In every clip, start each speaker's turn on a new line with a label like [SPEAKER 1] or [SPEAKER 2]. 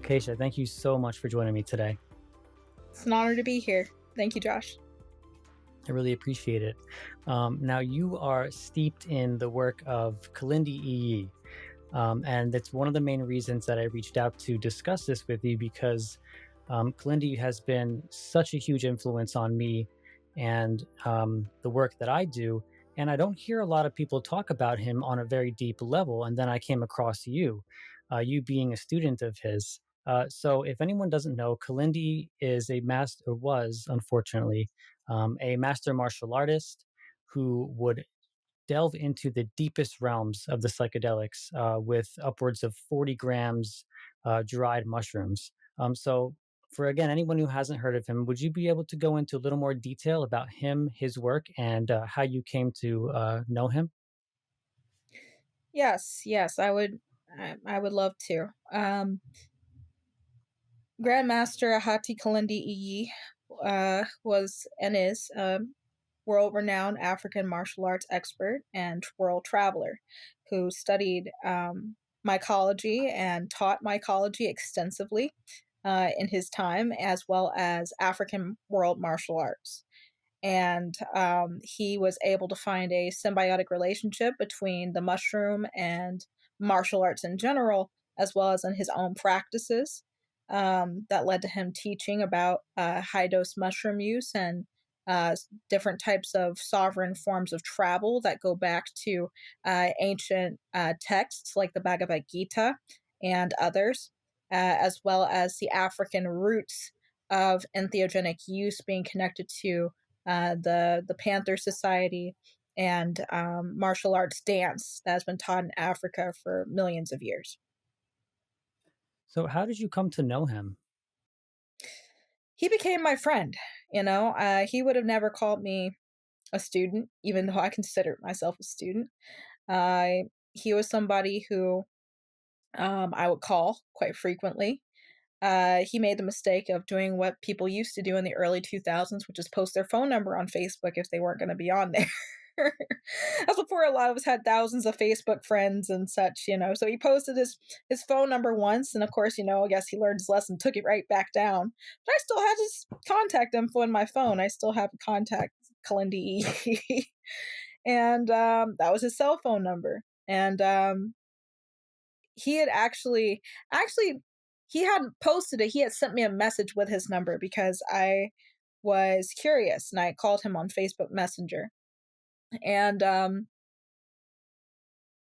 [SPEAKER 1] Acacia, thank you so much for joining me today.
[SPEAKER 2] It's an honor to be here. Thank you, Josh.
[SPEAKER 1] I really appreciate it. Now, you are steeped in the work of Kilindi Iyi, and it's one of the main reasons that I reached out to discuss this with you because Kilindi has been such a huge influence on me and the work that I do. And I don't hear a lot of people talk about him on a very deep level. And then I came across you, you being a student of his. So, if anyone doesn't know, Kalindi is a master, was unfortunately a master martial artist who would delve into the deepest realms of the psychedelics with upwards of 40 grams dried mushrooms. So, for again, anyone who hasn't heard of him, would you be able to go into a little more detail about him, his work, and how you came to know him?
[SPEAKER 2] Yes, I would. I would love to. Grandmaster Ahati Kalindi Iyi was and is a world-renowned African martial arts expert and world traveler who studied mycology and taught mycology extensively in his time, as well as African world martial arts. And he was able to find a symbiotic relationship between the mushroom and martial arts in general, as well as in his own practices. That led to him teaching about high dose mushroom use and uh, different types of sovereign forms of travel that go back to ancient texts like the Bhagavad Gita and others, as well as the African roots of entheogenic use being connected to the Panther Society and martial arts dance that has been taught in Africa for millions of years.
[SPEAKER 1] So, how did you come to know him?
[SPEAKER 2] He became my friend. He would have never called me a student, even though I considered myself a student. Uh, he was somebody who I would call quite frequently. He made the mistake of doing what people used to do in the early 2000s, which is post their phone number on Facebook if they weren't going to be on there. That's before a lot of us had thousands of Facebook friends and such. So he posted his phone number once, and of course, I guess he learned his lesson, took it right back down. But I still had his contact info in my phone. I still have contact Kalindi Iyi. And that was his cell phone number. And he had actually he hadn't posted it. He had sent me a message with his number because I was curious and I called him on Facebook Messenger. And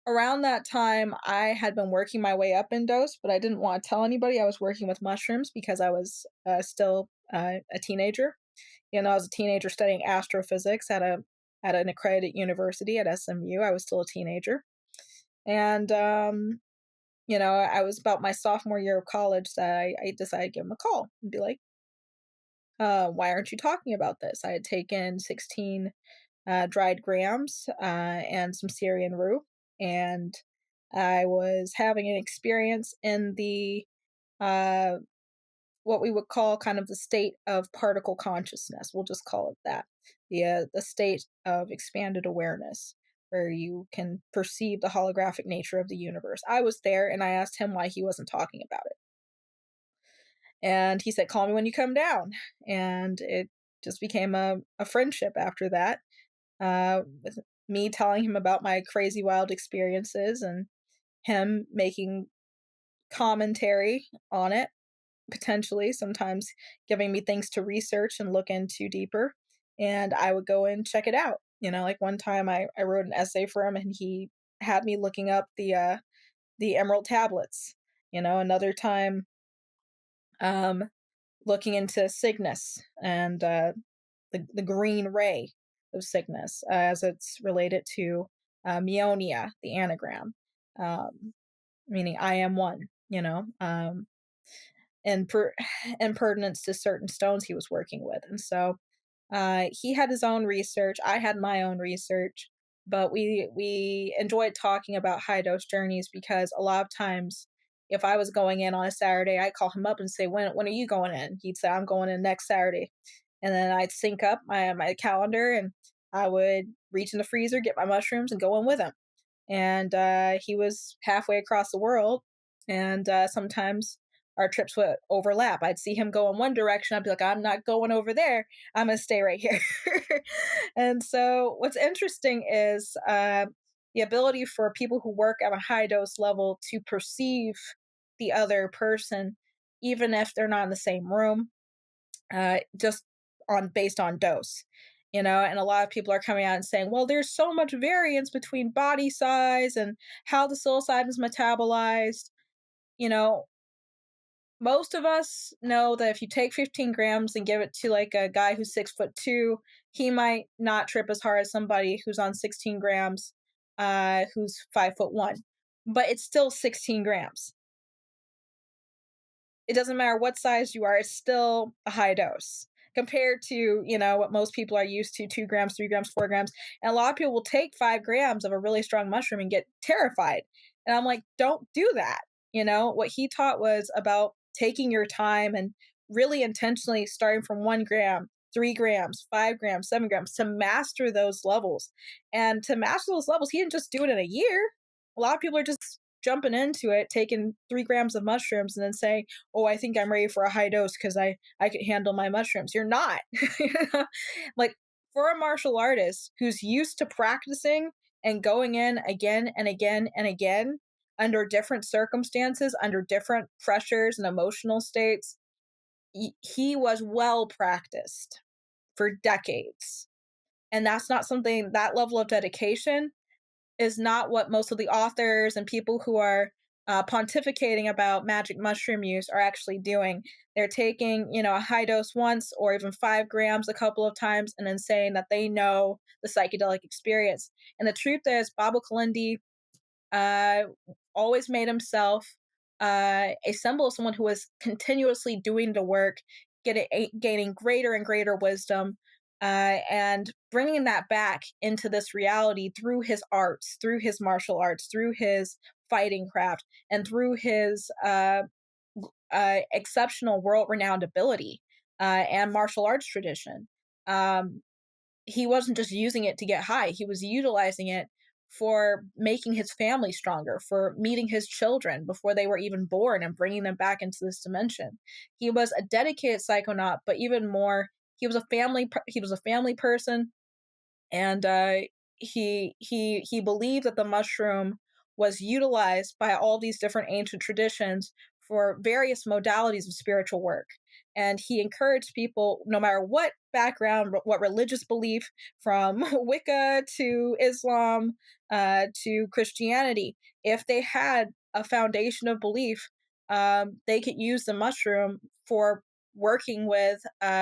[SPEAKER 2] around that time, I had been working my way up in dose, but I didn't want to tell anybody I was working with mushrooms because I was still a teenager. I was a teenager studying astrophysics at an accredited university at SMU. I was still a teenager, and I was about my sophomore year of college that I decided to give him a call and be like, why aren't you talking about this? I had taken 16 dried grams and some Syrian rue, and I was having an experience in the uh, what we would call kind of the state of particle consciousness. We'll just call it that. The state of expanded awareness, where you can perceive the holographic nature of the universe. I was there, and I asked him why he wasn't talking about it. And he said, call me when you come down. And it just became a friendship after that, with me telling him about my crazy, wild experiences and him making commentary on it, potentially, sometimes giving me things to research and look into deeper. And I would go and check it out. Like one time I wrote an essay for him and he had me looking up the emerald tablets. Another time looking into Cygnus and the green ray of Cygnus as it's related to Meonia, the anagram, meaning I am one, and and pertinence to certain stones he was working with. And so he had his own research, I had my own research, but we enjoyed talking about high dose journeys because a lot of times if I was going in on a Saturday, I'd call him up and say, when are you going in? He'd say, I'm going in next Saturday. And then I'd sync up my calendar and I would reach in the freezer, get my mushrooms and go in with him. And he was halfway across the world. And sometimes our trips would overlap. I'd see him go in one direction. I'd be like, I'm not going over there. I'm going to stay right here. And so what's interesting is the ability for people who work at a high dose level to perceive the other person, even if they're not in the same room, just on based on dose. And a lot of people are coming out and saying, well, there's so much variance between body size and how the psilocybin is metabolized. You know, most of us know that if you take 15 grams and give it to like a guy who's 6'2", he might not trip as hard as somebody who's on 16 grams, who's 5'1", but it's still 16 grams. It doesn't matter what size you are, it's still a high dose compared to, what most people are used to, 2 grams, 3 grams, 4 grams. And a lot of people will take 5 grams of a really strong mushroom and get terrified. And I'm like, don't do that. What he taught was about taking your time and really intentionally starting from 1 gram, 3 grams, 5 grams, 7 grams to master those levels. And to master those levels, he didn't just do it in a year. A lot of people are just jumping into it, taking 3 grams of mushrooms and then saying, oh, I think I'm ready for a high dose because I could handle my mushrooms. You're not. Like, for a martial artist who's used to practicing and going in again and again and again under different circumstances, under different pressures and emotional states, he was well practiced for decades. And that's not something, that level of dedication is not what most of the authors and people who are pontificating about magic mushroom use are actually doing. They're taking, a high dose once or even 5 grams a couple of times and then saying that they know the psychedelic experience. And the truth is, Baba Kilindi always made himself a symbol of someone who was continuously doing the work, gaining greater and greater wisdom, and bringing that back into this reality through his arts, through his martial arts, through his fighting craft, and through his exceptional world-renowned ability and martial arts tradition. He wasn't just using it to get high. He was utilizing it for making his family stronger, for meeting his children before they were even born and bringing them back into this dimension. He was a dedicated psychonaut, but even more, he was a family person, and he believed that the mushroom was utilized by all these different ancient traditions for various modalities of spiritual work. And he encouraged people, no matter what background, what religious belief, from Wicca to Islam to Christianity, if they had a foundation of belief, they could use the mushroom for working with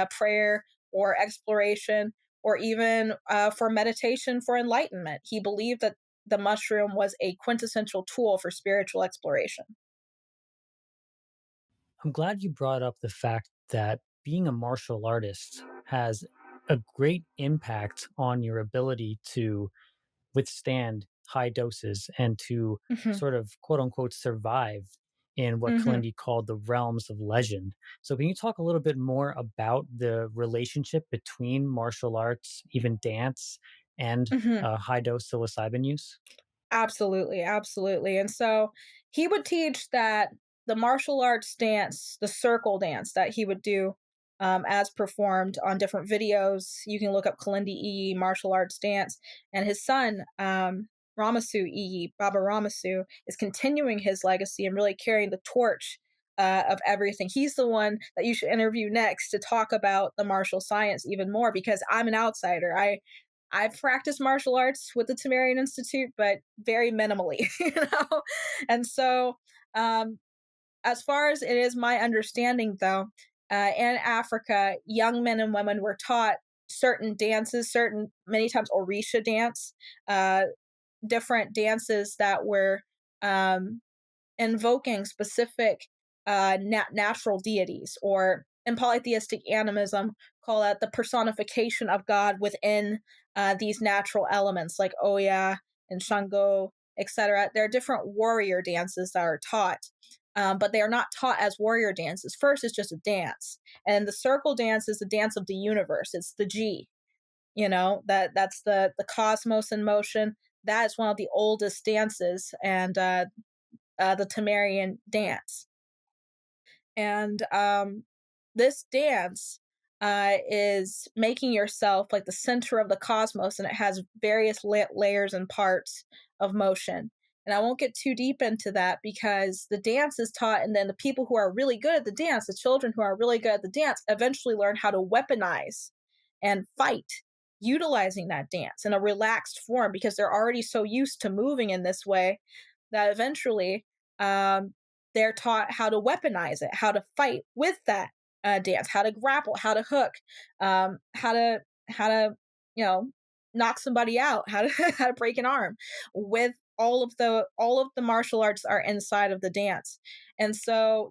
[SPEAKER 2] prayer or exploration, or even for meditation for enlightenment. He believed that the mushroom was a quintessential tool for spiritual exploration.
[SPEAKER 1] I'm glad you brought up the fact that being a martial artist has a great impact on your ability to withstand high doses and to
[SPEAKER 2] Mm-hmm.
[SPEAKER 1] sort of quote unquote survive in what
[SPEAKER 2] Mm-hmm.
[SPEAKER 1] Kalindi called the realms of legend. So, can you talk a little bit more about the relationship between martial arts, even dance, and
[SPEAKER 2] Mm-hmm.
[SPEAKER 1] high dose psilocybin use?
[SPEAKER 2] Absolutely, absolutely. And so he would teach that the martial arts dance, the circle dance that he would do as performed on different videos. You can look up Kilindi Iyi martial arts dance, and his son, Ramasu Iyi, Baba Ramasu, is continuing his legacy and really carrying the torch of everything. He's the one that you should interview next to talk about the martial science even more, because I'm an outsider. I've practiced martial arts with the Tamarian Institute, but very minimally, And so, as far as it is my understanding, though, in Africa, young men and women were taught certain dances, certain many times Orisha dance, uh, different dances that were um, invoking specific natural deities, or in polytheistic animism, call that the personification of God within these natural elements like Oya and Shango, etc. There are different warrior dances that are taught, but they are not taught as warrior dances. First, it's just a dance, and the circle dance is the dance of the universe. It's the G. That's the cosmos in motion. That is one of the oldest dances, and the Tamarian dance. And this dance is making yourself like the center of the cosmos, and it has various layers and parts of motion. And I won't get too deep into that because the dance is taught, and then the people who are really good at the dance, the children who are really good at the dance, eventually learn how to weaponize and fight utilizing that dance in a relaxed form because they're already so used to moving in this way that eventually um, they're taught how to weaponize it, how to fight with that dance, how to grapple, how to hook, how to knock somebody out, how to how to break an arm. With all of the martial arts are inside of the dance, and so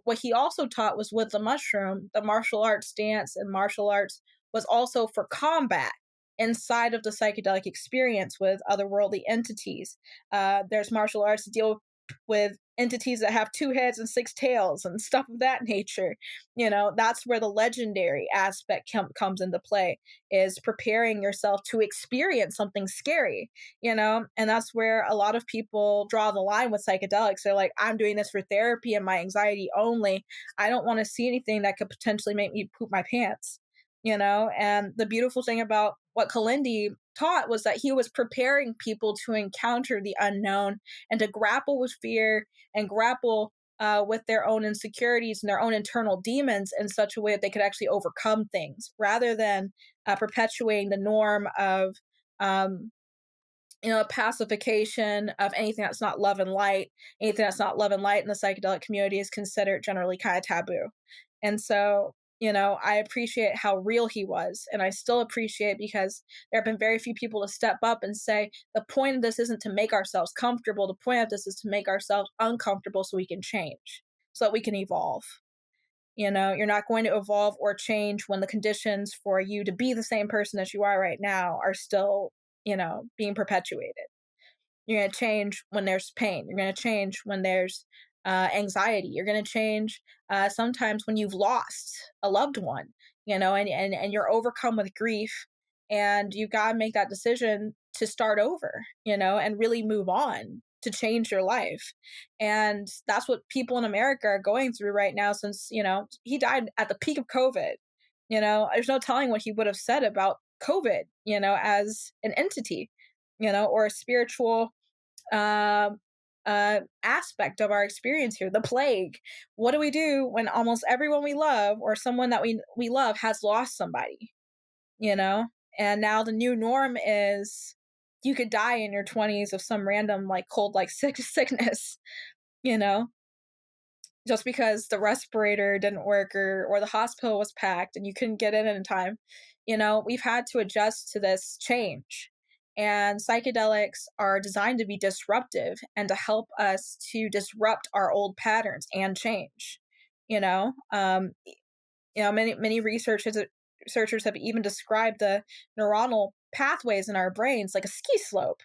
[SPEAKER 2] what he also taught was with the mushroom, the martial arts dance and martial arts was also for combat inside of the psychedelic experience with otherworldly entities. There's martial arts to deal with entities that have 2 heads and 6 tails and stuff of that nature. That's where the legendary aspect comes into play, is preparing yourself to experience something scary, and that's where a lot of people draw the line with psychedelics. They're like, I'm doing this for therapy and my anxiety only. I don't want to see anything that could potentially make me poop my pants. And the beautiful thing about what Kilindi taught was that he was preparing people to encounter the unknown and to grapple with fear and grapple with their own insecurities and their own internal demons in such a way that they could actually overcome things, rather than perpetuating the norm of um, pacification of anything that's not love and light. Anything that's not love and light in the psychedelic community is considered generally kind of taboo. And so, I appreciate how real he was. And I still appreciate, because there have been very few people to step up and say, the point of this isn't to make ourselves comfortable. The point of this is to make ourselves uncomfortable so we can change, so that we can evolve. You're not going to evolve or change when the conditions for you to be the same person as you are right now are still, being perpetuated. You're going to change when there's pain. You're going to change when there's anxiety. You're going to change sometimes when you've lost a loved one, and you're overcome with grief, and you've got to make that decision to start over, and really move on to change your life. And that's what people in America are going through right now, since, he died at the peak of COVID. There's no telling what he would have said about COVID, as an entity, or a spiritual uh, aspect of our experience here. The plague. What do we do when almost everyone we love, or someone that we love, has lost somebody? You know, and now the new norm is you could die in your 20s of some random like cold like sickness. You know, just because the respirator didn't work, or the hospital was packed and you couldn't get in time. We've had to adjust to this change. And psychedelics are designed to be disruptive and to help us to disrupt our old patterns and change. You know, um, many researchers have even described the neuronal pathways in our brains like a ski slope.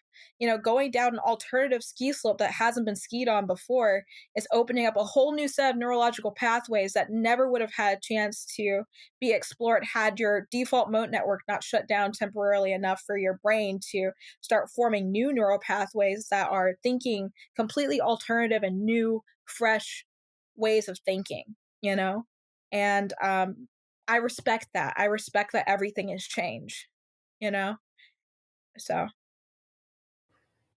[SPEAKER 2] Going down an alternative ski slope that hasn't been skied on before is opening up a whole new set of neurological pathways that never would have had a chance to be explored had your default mode network not shut down temporarily enough for your brain to start forming new neural pathways that are thinking completely alternative and new, fresh ways of thinking, you know? And I respect that. I respect that everything is change, you know? So,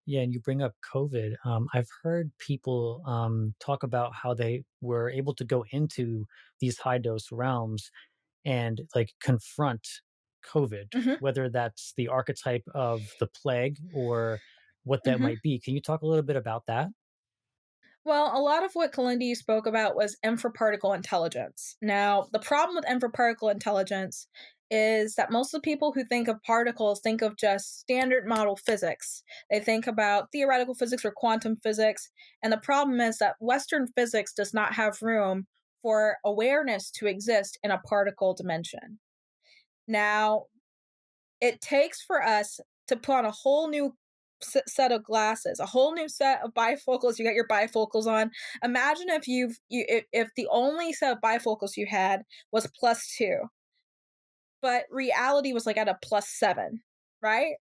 [SPEAKER 1] Yeah, and you bring up COVID. I've heard people talk about how they were able to go into these high dose realms and like confront COVID,
[SPEAKER 2] mhm,
[SPEAKER 1] whether that's the archetype of the plague or what that
[SPEAKER 2] mhm.
[SPEAKER 1] might be. Can you talk a little bit about that?
[SPEAKER 2] Well, a lot of what Kalindi spoke about was infraparticle intelligence. Now, the problem with infraparticle intelligence is that most of the people who think of particles think of just standard model physics. They think about theoretical physics or quantum physics. And the problem is that Western physics does not have room for awareness to exist in a particle dimension. Now, it takes for us to put on a whole new set of glasses, a whole new set of bifocals. You got your bifocals on. Imagine if if the only set of bifocals you had was +2, but reality was like at a +7, right?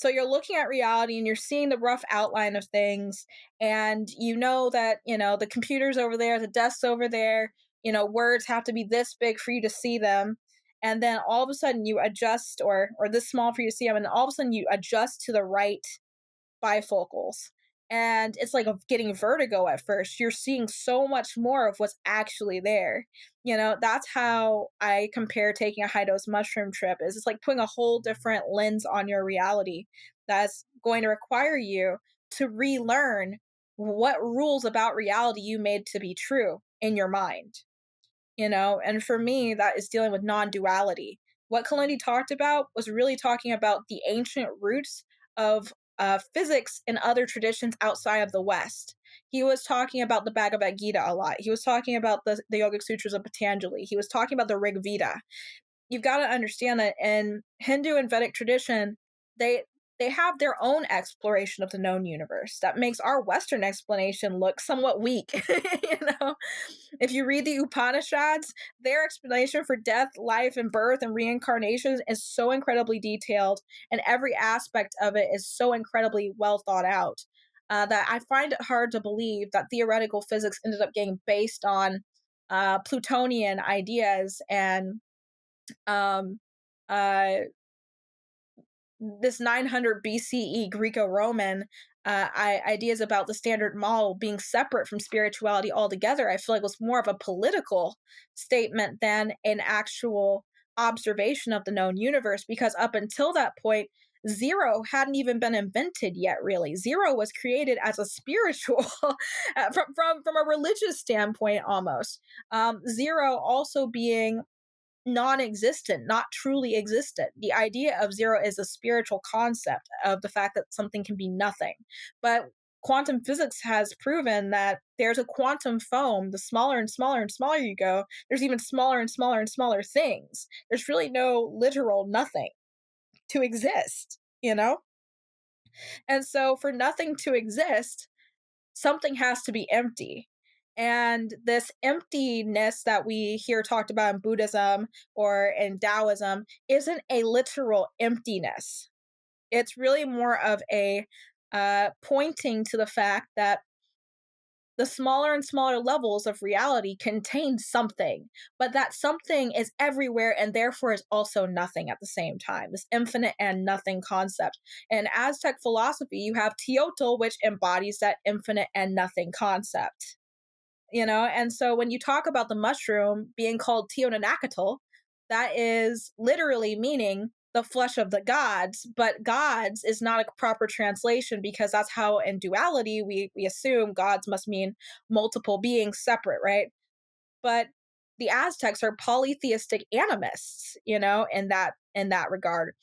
[SPEAKER 2] So you're looking at reality and you're seeing the rough outline of things, and you know that, the computer's over there, the desk's over there, words have to be this big for you to see them. And then all of a sudden you adjust, or this small for you to see them, and all of a sudden you adjust to the right bifocals. And it's like getting vertigo at first. You're seeing so much more of what's actually there. That's how I compare taking a high dose mushroom trip. Is it's like putting a whole different lens on your reality that's going to require you to relearn what rules about reality you made to be true in your mind. And for me, that is dealing with non-duality. What Kalindi talked about was really talking about the ancient roots of physics and other traditions outside of the West. He was talking about the Bhagavad Gita a lot. He was talking about the Yogic Sutras of Patanjali. He was talking about the Rig Veda. You've got to understand that in Hindu and Vedic tradition, they have their own exploration of the known universe that makes our Western explanation look somewhat weak. If you read the Upanishads, their explanation for death, life, and birth and reincarnation is so incredibly detailed, and every aspect of it is so incredibly well thought out, that I find it hard to believe that theoretical physics ended up getting based on Plutonian ideas and um, uh, this 900 BCE Greco-Roman ideas about the standard model being separate from spirituality altogether. I feel like was more of a political statement than an actual observation of the known universe, because up until that point, zero hadn't even been invented yet. Really, zero was created as a spiritual, from a religious standpoint, almost. Zero also being non-existent, not truly existent. The idea of zero is a spiritual concept of the fact that something can be nothing. But quantum physics has proven that there's a quantum foam. The smaller and smaller and smaller you go, there's even smaller and smaller and smaller things. There's really no literal nothing to exist. And so for nothing to exist, something has to be empty. And this emptiness that we hear talked about in Buddhism or in Taoism isn't a literal emptiness. It's really more of a pointing to the fact that the smaller and smaller levels of reality contain something, but that something is everywhere and therefore is also nothing at the same time. This infinite and nothing concept. In Aztec philosophy, you have Teotl, which embodies that infinite and nothing concept. And so when you talk about the mushroom being called Teonanacatl, that is literally meaning the flesh of the gods, but gods is not a proper translation, because that's how in duality we assume gods must mean multiple beings separate, right? But the Aztecs are polytheistic animists, in that regard.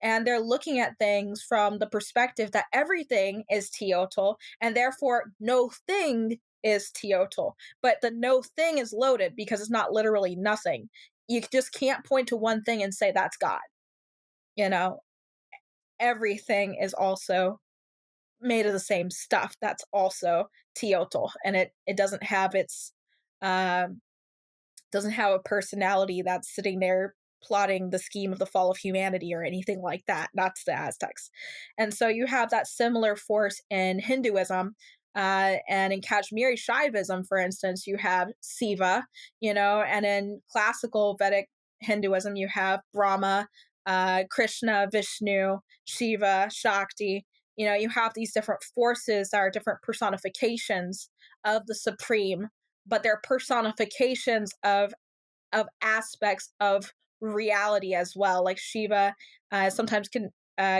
[SPEAKER 2] And they're looking at things from the perspective that everything is Teotl, and therefore no thing is Teotl. But the no thing is loaded because it's not literally nothing. You just can't point to one thing and say that's God. Everything is also made of the same stuff. That's also Teotl, and it doesn't have its doesn't have a personality that's sitting there plotting the scheme of the fall of humanity or anything like that. That's the Aztecs. And so you have that similar force in Hinduism. And in Kashmiri Shaivism, for instance, you have Siva, and in classical Vedic Hinduism, you have Brahma, Krishna, Vishnu, Shiva, Shakti. You have these different forces that are different personifications of the supreme, but they're personifications of aspects of reality as well. Like Shiva sometimes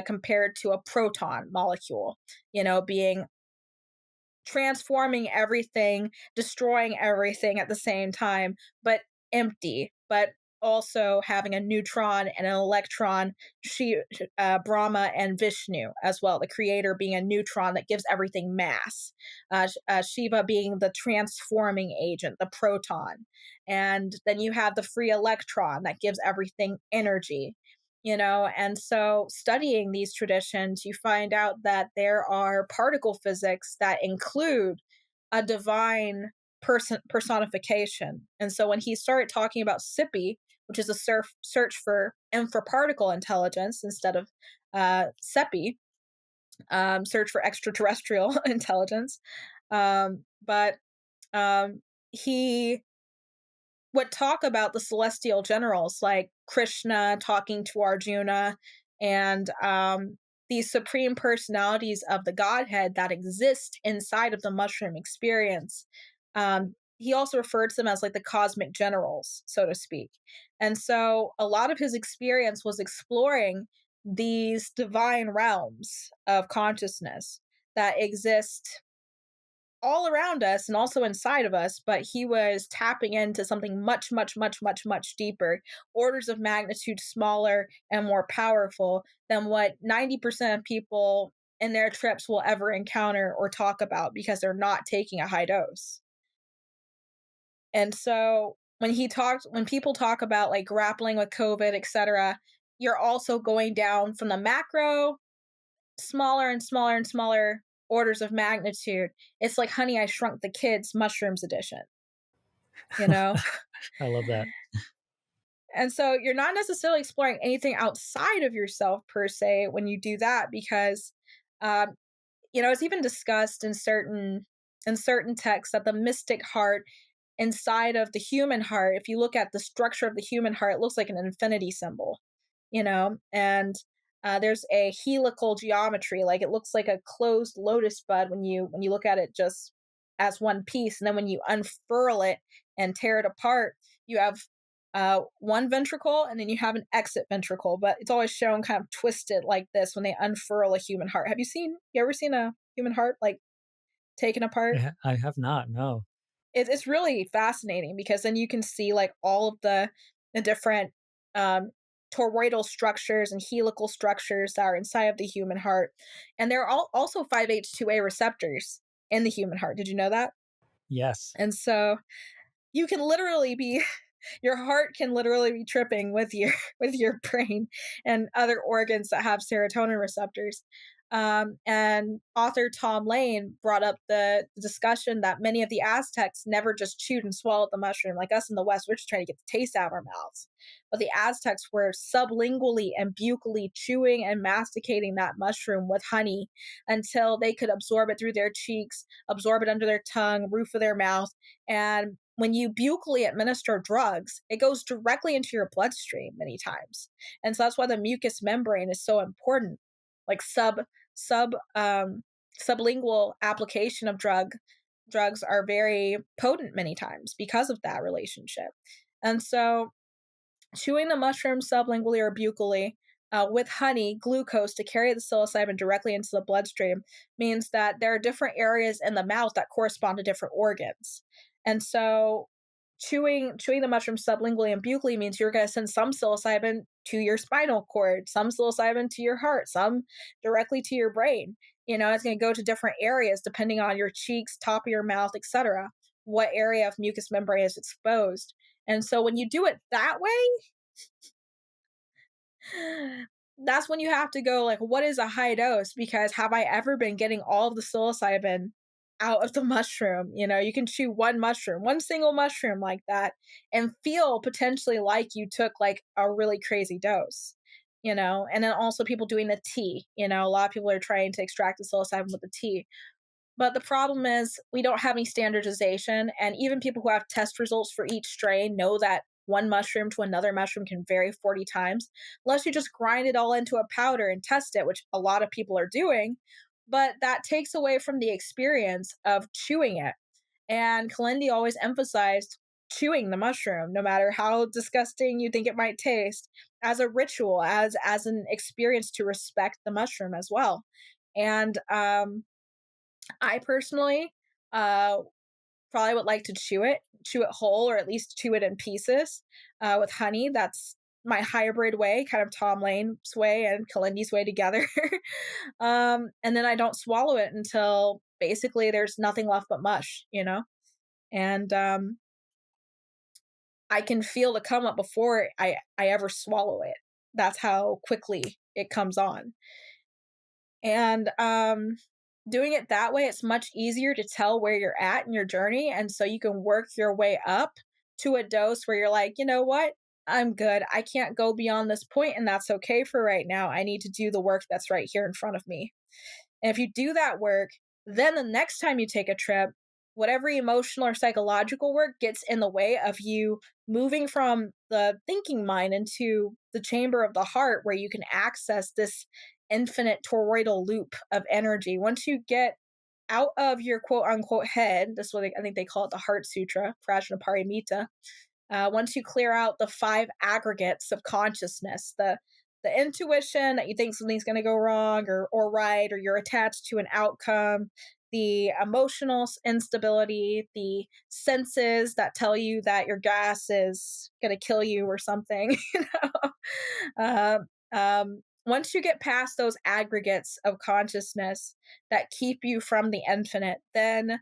[SPEAKER 2] compared to a proton molecule, being transforming everything, destroying everything at the same time, but empty, but also having a neutron and an electron, Brahma and Vishnu as well, the creator being a neutron that gives everything mass, Shiva being the transforming agent, the proton. And then you have the free electron that gives everything energy. And so studying these traditions, you find out that there are particle physics that include a divine personification. And so when he started talking about SIPI, which is a search for infraparticle intelligence instead of SEPI, search for extraterrestrial intelligence. But he would talk about the celestial generals like Krishna talking to Arjuna and these supreme personalities of the Godhead that exist inside of the mushroom experience. He also referred to them as like the cosmic generals, so to speak. And so a lot of his experience was exploring these divine realms of consciousness that exist all around us and also inside of us, but he was tapping into something much, much, much, much, much deeper, orders of magnitude smaller and more powerful than what 90% of people in their trips will ever encounter or talk about because they're not taking a high dose. And so when people talk about like grappling with COVID, etc., you're also going down from the macro, smaller and smaller and smaller orders of magnitude. It's like Honey, I Shrunk the Kids mushrooms edition, you know?
[SPEAKER 1] I love that.
[SPEAKER 2] And so you're not necessarily exploring anything outside of yourself per se when you do that because um, it's even discussed in certain texts that the mystic heart inside of the human heart, if you look at the structure of the human heart, it looks like an infinity symbol, and there's a helical geometry, like it looks like a closed lotus bud when you look at it just as one piece, and then when you unfurl it and tear it apart, you have one ventricle and then you have an exit ventricle, but it's always shown kind of twisted like this when they unfurl a human heart. You ever seen a human heart like taken apart?
[SPEAKER 1] I have not, no.
[SPEAKER 2] It's really fascinating because then you can see like all of the different um, toroidal structures and helical structures that are inside of the human heart, and there are also 5H2A receptors in the human heart. Did you know that?
[SPEAKER 1] Yes.
[SPEAKER 2] And so you can literally be your heart can literally be tripping with your brain and other organs that have serotonin receptors. And author Tom Lane brought up the discussion that many of the Aztecs never just chewed and swallowed the mushroom like us in the West. We're just trying to get the taste out of our mouths. But the Aztecs were sublingually and buccally chewing and masticating that mushroom with honey until they could absorb it through their cheeks, absorb it under their tongue, roof of their mouth. And when you buccally administer drugs, it goes directly into your bloodstream many times. And so that's why the mucous membrane is so important. Like sublingual application of drugs are very potent many times because of that relationship. And so chewing the mushroom sublingually or buccally with honey, glucose to carry the psilocybin directly into the bloodstream means that there are different areas in the mouth that correspond to different organs. And so chewing the mushroom sublingually and buccally means you're going to send some psilocybin to your spinal cord, some psilocybin to your heart, some directly to your brain. It's going to go to different areas depending on your cheeks, top of your mouth, etc. What area of mucous membrane is exposed. And so when you do it that way, that's when you have to go like, what is a high dose? Because have I ever been getting all of the psilocybin out of the mushroom? You can chew one single mushroom like that and feel potentially like you took like a really crazy dose, and then also people doing the tea, a lot of people are trying to extract the psilocybin with the tea. But the problem is we don't have any standardization. And even people who have test results for each strain know that one mushroom to another mushroom can vary 40 times, unless you just grind it all into a powder and test it, which a lot of people are doing. But that takes away from the experience of chewing it. And Kilindi always emphasized chewing the mushroom, no matter how disgusting you think it might taste, as a ritual, as an experience to respect the mushroom as well. And I personally probably would like to chew it whole, or at least chew it in pieces with honey. That's my hybrid way, kind of Tom Lane's way and Kilindi's way together. And then I don't swallow it until basically there's nothing left but mush, and I can feel the come up before I ever swallow it. That's how quickly it comes on. And doing it that way, it's much easier to tell where you're at in your journey. And so you can work your way up to a dose where you're like, you know what? I'm good. I can't go beyond this point, and that's okay for right now. I need to do the work that's right here in front of me. And if you do that work, then the next time you take a trip, whatever emotional or psychological work gets in the way of you moving from the thinking mind into the chamber of the heart where you can access this infinite toroidal loop of energy. Once you get out of your quote unquote head, this is what I think they call it, the Heart Sutra, Prajnaparamita. Once you clear out the five aggregates of consciousness, the intuition that you think something's going to go wrong or right, or you're attached to an outcome, the emotional instability, the senses that tell you that your gas is going to kill you or something. Once you get past those aggregates of consciousness that keep you from the infinite, then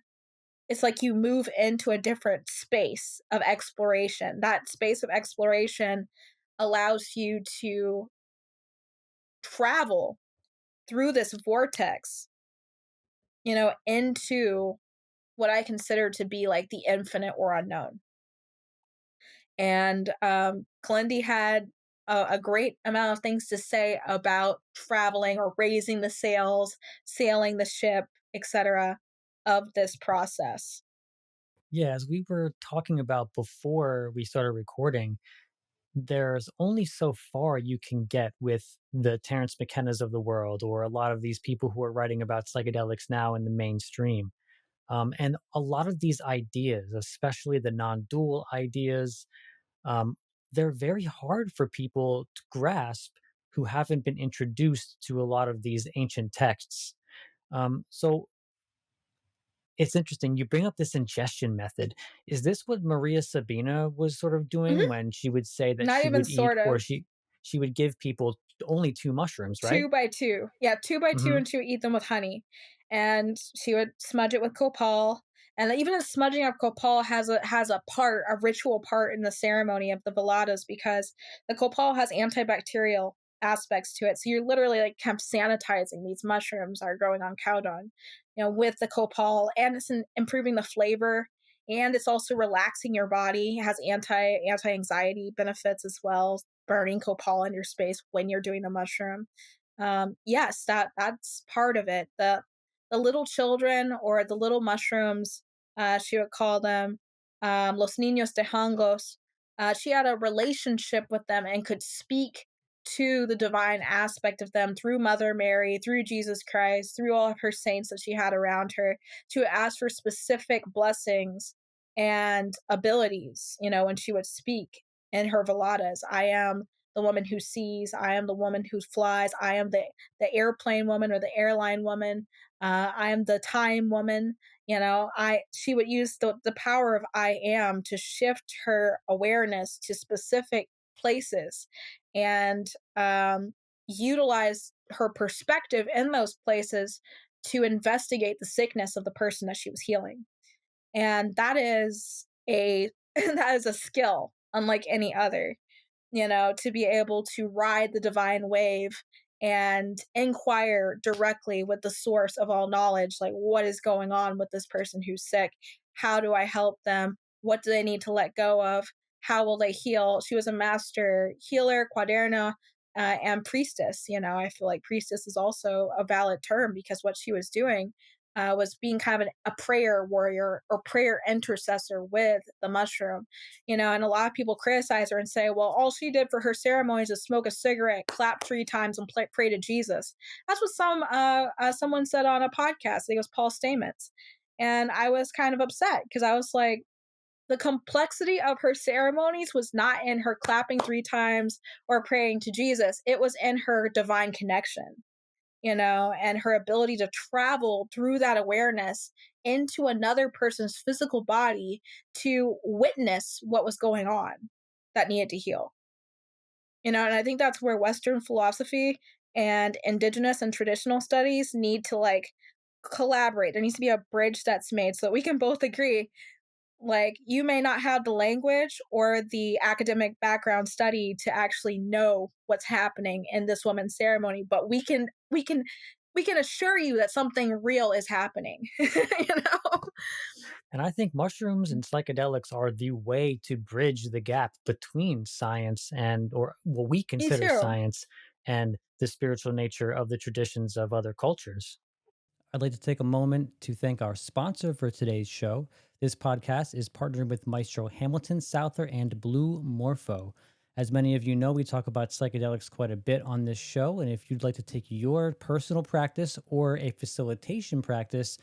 [SPEAKER 2] it's like you move into a different space of exploration. That space of exploration allows you to travel through this vortex, into what I consider to be like the infinite or unknown. And Kalindi had a great amount of things to say about traveling or raising the sails, sailing the ship, etc., of this process.
[SPEAKER 1] Yeah, as we were talking about before we started recording, there's only so far you can get with the Terence McKenna's of the world or a lot of these people who are writing about psychedelics now in the mainstream. And a lot of these ideas, especially the non dual ideas, um, they're very hard for people to grasp who haven't been introduced to a lot of these ancient texts. So it's interesting. You bring up this ingestion method. Is this what Maria Sabina was sort of doing
[SPEAKER 2] Mhm.
[SPEAKER 1] when she would say that
[SPEAKER 2] Not
[SPEAKER 1] she
[SPEAKER 2] even
[SPEAKER 1] would eat
[SPEAKER 2] sort
[SPEAKER 1] or
[SPEAKER 2] of.
[SPEAKER 1] she would give people only two mushrooms, right?
[SPEAKER 2] 2 by 2. Yeah, 2 by 2,
[SPEAKER 1] Hmm.
[SPEAKER 2] and she would eat them with honey, and she would smudge it with copal, and even the smudging of copal has a ritual part in the ceremony of the veladas, because the copal has antibacterial aspects to it, so you're literally, like, kind of sanitizing these mushrooms that are growing on cow dung, with the copal, and it's improving the flavor, and it's also relaxing your body. It has anti-anxiety benefits as well, burning copal in your space when you're doing the mushroom. Yes, that's part of it. The little children, or the little mushrooms, she would call them, los niños de hongos. She had a relationship with them and could speak to the divine aspect of them through Mother Mary, through Jesus Christ, through all of her saints that she had around her, to ask for specific blessings and abilities, when she would speak in her veladas. I am the woman who sees, I am the woman who flies, I am the airplane woman or the airline woman, I am the time woman. I she would use the power of I am to shift her awareness to specific places, and utilize her perspective in those places to investigate the sickness of the person that she was healing. And that is a that is a skill unlike any other, to be able to ride the divine wave and inquire directly with the source of all knowledge, like, what is going on with this person who's sick? How do I help them? What do they need to let go of? How will they heal? She was a master healer, quaderna, and priestess. I feel like priestess is also a valid term, because what she was doing was being kind of a prayer warrior or prayer intercessor with the mushroom. And a lot of people criticize her and say, well, all she did for her ceremonies is smoke a cigarette, clap 3 times, and pray to Jesus. That's what someone said on a podcast. I think it was Paul Stamets. And I was kind of upset, because I was like, the complexity of her ceremonies was not in her clapping 3 times or praying to Jesus. It was in her divine connection, and her ability to travel through that awareness into another person's physical body to witness what was going on that needed to heal. And I think that's where Western philosophy and indigenous and traditional studies need to, like, collaborate. There needs to be a bridge that's made so that we can both agree, like, you may not have the language or the academic background study to actually know what's happening in this woman's ceremony, but we can assure you that something real is happening. you know
[SPEAKER 1] And I think mushrooms and psychedelics are the way to bridge the gap between science and, or what we
[SPEAKER 2] Me
[SPEAKER 1] consider
[SPEAKER 2] too.
[SPEAKER 1] science, and the spiritual nature of the traditions of other cultures. I'd like to take a moment to thank our sponsor for today's show. This podcast is partnered with Maestro Hamilton Souther and Blue Morpho. As many of you know, we talk about psychedelics quite a bit on this show. And if you'd like to take your personal practice or a facilitation practice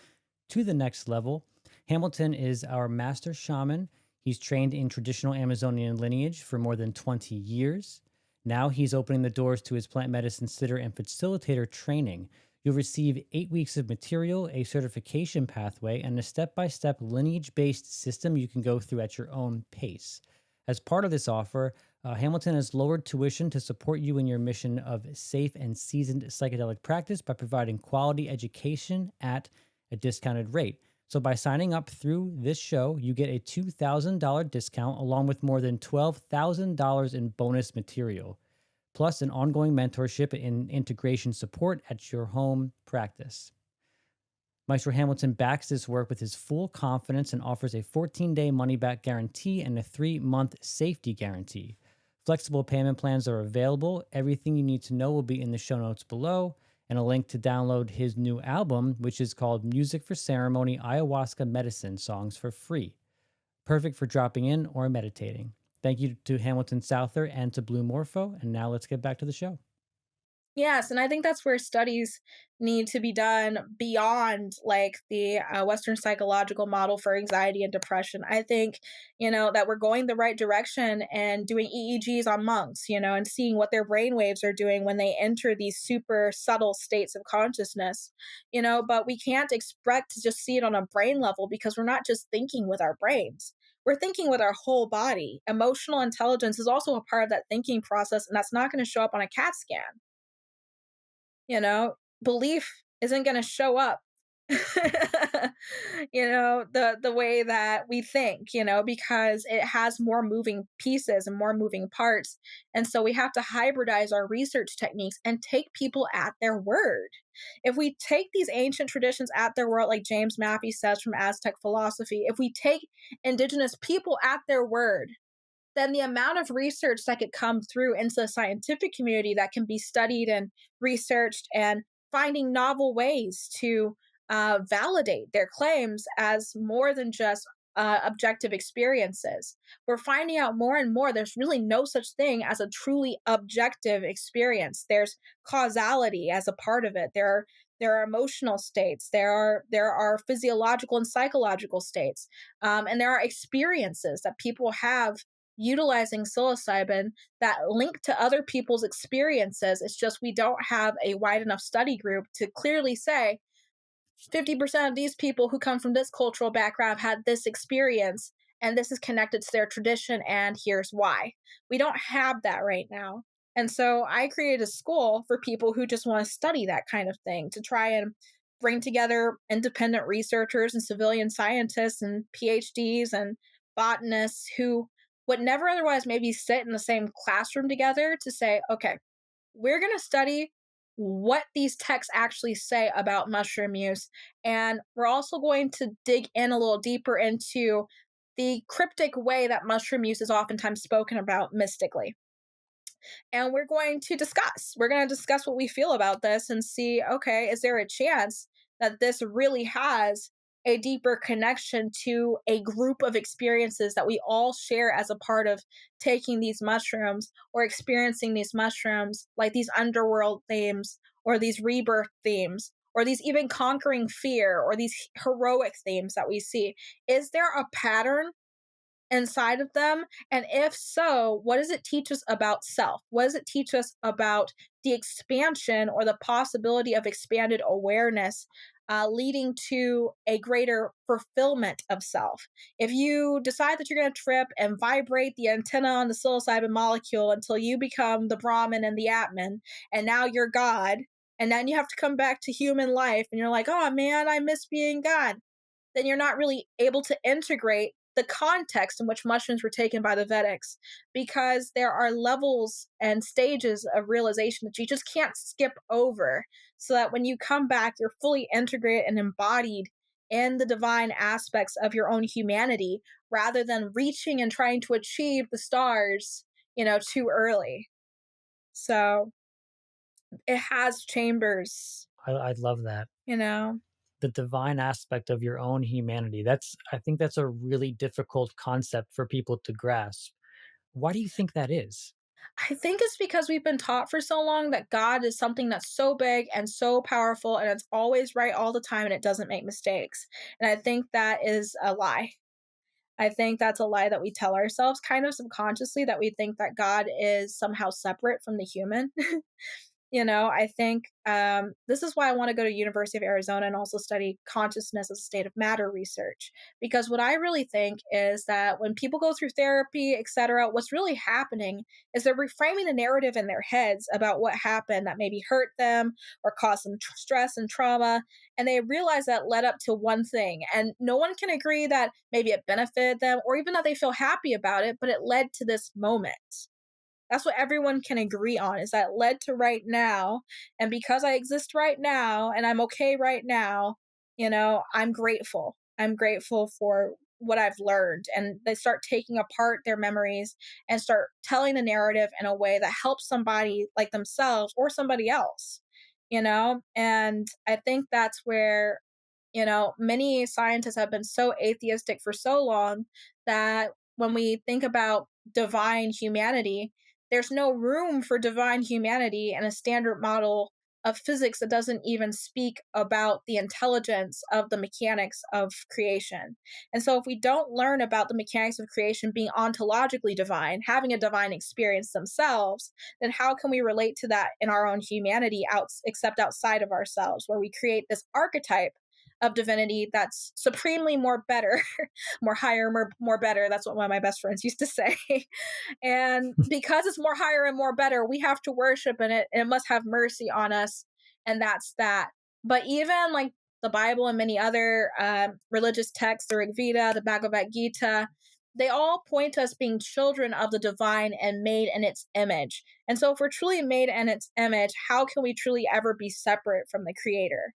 [SPEAKER 1] to the next level, Hamilton is our master shaman. He's trained in traditional Amazonian lineage for more than 20 years. Now he's opening the doors to his plant medicine sitter and facilitator training. You'll receive 8 weeks of material, a certification pathway, and a step by step lineage based system you can go through at your own pace. As part of this offer, Hamilton has lowered tuition to support you in your mission of safe and seasoned psychedelic practice by providing quality education at a discounted rate. So, by signing up through this show, you get a $2,000 discount along with more than $12,000 in bonus material, plus an ongoing mentorship and integration support at your home practice. Maestro Hamilton backs this work with his full confidence and offers a 14-day money-back guarantee and a 3-month safety guarantee. Flexible payment plans are available. Everything you need to know will be in the show notes below, and a link to download his new album, which is called Music for Ceremony Ayahuasca Medicine Songs for free. Perfect for dropping in or meditating. Thank you to Hamilton Souther and to Blue Morpho, and now let's get back to the show.
[SPEAKER 2] Yes, and I think that's where studies need to be done beyond like the Western psychological model for anxiety and depression. I think, that we're going the right direction and doing EEGs on monks, and seeing what their brain waves are doing when they enter these super subtle states of consciousness, but we can't expect to just see it on a brain level because we're not just thinking with our brains. We're thinking with our whole body. Emotional intelligence is also a part of that thinking process, and that's not going to show up on a CAT scan. Belief isn't going to show up the way that we think, because it has more moving pieces and more moving parts. And so we have to hybridize our research techniques and take people at their word. If we take these ancient traditions at their word, like James Maffey says from Aztec philosophy, if we take indigenous people at their word, then the amount of research that could come through into the scientific community that can be studied and researched and finding novel ways to validate their claims as more than just objective experiences. We're finding out more and more there's really no such thing as a truly objective experience. There's causality as a part of it. There are emotional states. There are physiological and psychological states, and there are experiences that people have utilizing psilocybin that link to other people's experiences. It's just we don't have a wide enough study group to clearly say 50% of these people who come from this cultural background had this experience, and this is connected to their tradition, and here's why. We don't have that right now. And so I created a school for people who just want to study that kind of thing, to try and bring together independent researchers and civilian scientists and PhDs and botanists who would never otherwise maybe sit in the same classroom together to say, okay, we're going to study what these texts actually say about mushroom use. And we're also going to dig in a little deeper into the cryptic way that mushroom use is oftentimes spoken about mystically. And we're going to discuss what we feel about this and see, okay, is there a chance that this really has a deeper connection to a group of experiences that we all share as a part of taking these mushrooms or experiencing these mushrooms, like these underworld themes or these rebirth themes or these even conquering fear or these heroic themes that we see? Is there a pattern inside of them? And if so, what does it teach us about self? What does it teach us about the expansion or the possibility of expanded awareness, leading to a greater fulfillment of self? If you decide that you're going to trip and vibrate the antenna on the psilocybin molecule until you become the Brahman and the Atman, and now you're God, and then you have to come back to human life, and you're like, oh man, I miss being God, then you're not really able to integrate the context in which mushrooms were taken by the Vedics, because there are levels and stages of realization that you just can't skip over, so that when you come back, you're fully integrated and embodied in the divine aspects of your own humanity, rather than reaching and trying to achieve the stars, too early. So it has chambers,
[SPEAKER 1] I love that.
[SPEAKER 2] you know.
[SPEAKER 1] the divine aspect of your own humanity. I think that's a really difficult concept for people to grasp. Why do you think that is?
[SPEAKER 2] I think it's because we've been taught for so long that God is something that's so big and so powerful and it's always right all the time and it doesn't make mistakes. And I think that is a lie. I think that's a lie that we tell ourselves kind of subconsciously, that we think that God is somehow separate from the human. I think this is why I want to go to University of Arizona and also study consciousness as a state of matter research. Because what I really think is that when people go through therapy, etc., what's really happening is they're reframing the narrative in their heads about what happened that maybe hurt them or caused them stress and trauma. And they realize that led up to one thing. And no one can agree that maybe it benefited them or even that they feel happy about it, but it led to this moment. That's what everyone can agree on, is that it led to right now. And because I exist right now and I'm okay right now, I'm grateful. I'm grateful for what I've learned. And they start taking apart their memories and start telling the narrative in a way that helps somebody like themselves or somebody else, And I think that's where, many scientists have been so atheistic for so long that when we think about divine humanity, there's no room for divine humanity in a standard model of physics that doesn't even speak about the intelligence of the mechanics of creation. And so, if we don't learn about the mechanics of creation being ontologically divine, having a divine experience themselves, then how can we relate to that in our own humanity except outside of ourselves, where we create this archetype of divinity that's supremely more better, more higher, more better. That's what one of my best friends used to say. And because it's more higher and more better, we have to worship in it and it must have mercy on us. And that's that. But even like the Bible and many other religious texts, the Rig Veda, the Bhagavad Gita, they all point to us being children of the divine and made in its image. And so if we're truly made in its image, how can we truly ever be separate from the creator?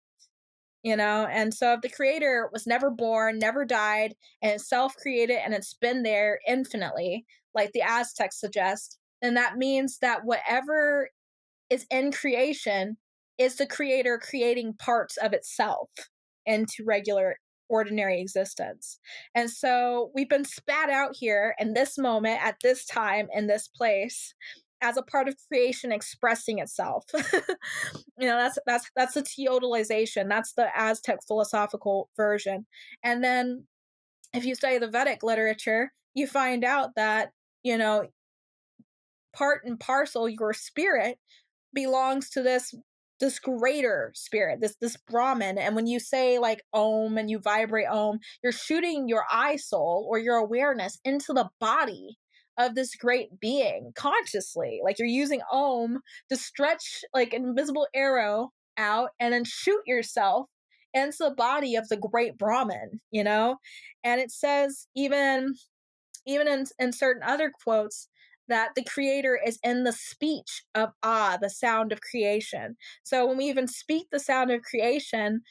[SPEAKER 2] And so if the creator was never born, never died, and it's self-created and it's been there infinitely, like the Aztecs suggest, then that means that whatever is in creation is the creator creating parts of itself into regular ordinary existence. And so we've been spat out here in this moment at this time in this place as a part of creation expressing itself. That's the teodalization. That's the Aztec philosophical version. And then if you study the Vedic literature, you find out that, part and parcel, your spirit belongs to this greater spirit, this Brahman. And when you say like Om and you vibrate Om, you're shooting your eye soul or your awareness into the body of this great being consciously. Like you're using Om to stretch like an invisible arrow out and then shoot yourself into the body of the great Brahman, And it says even in certain other quotes, that the creator is in the speech of the sound of creation. So when we even speak the sound of creation,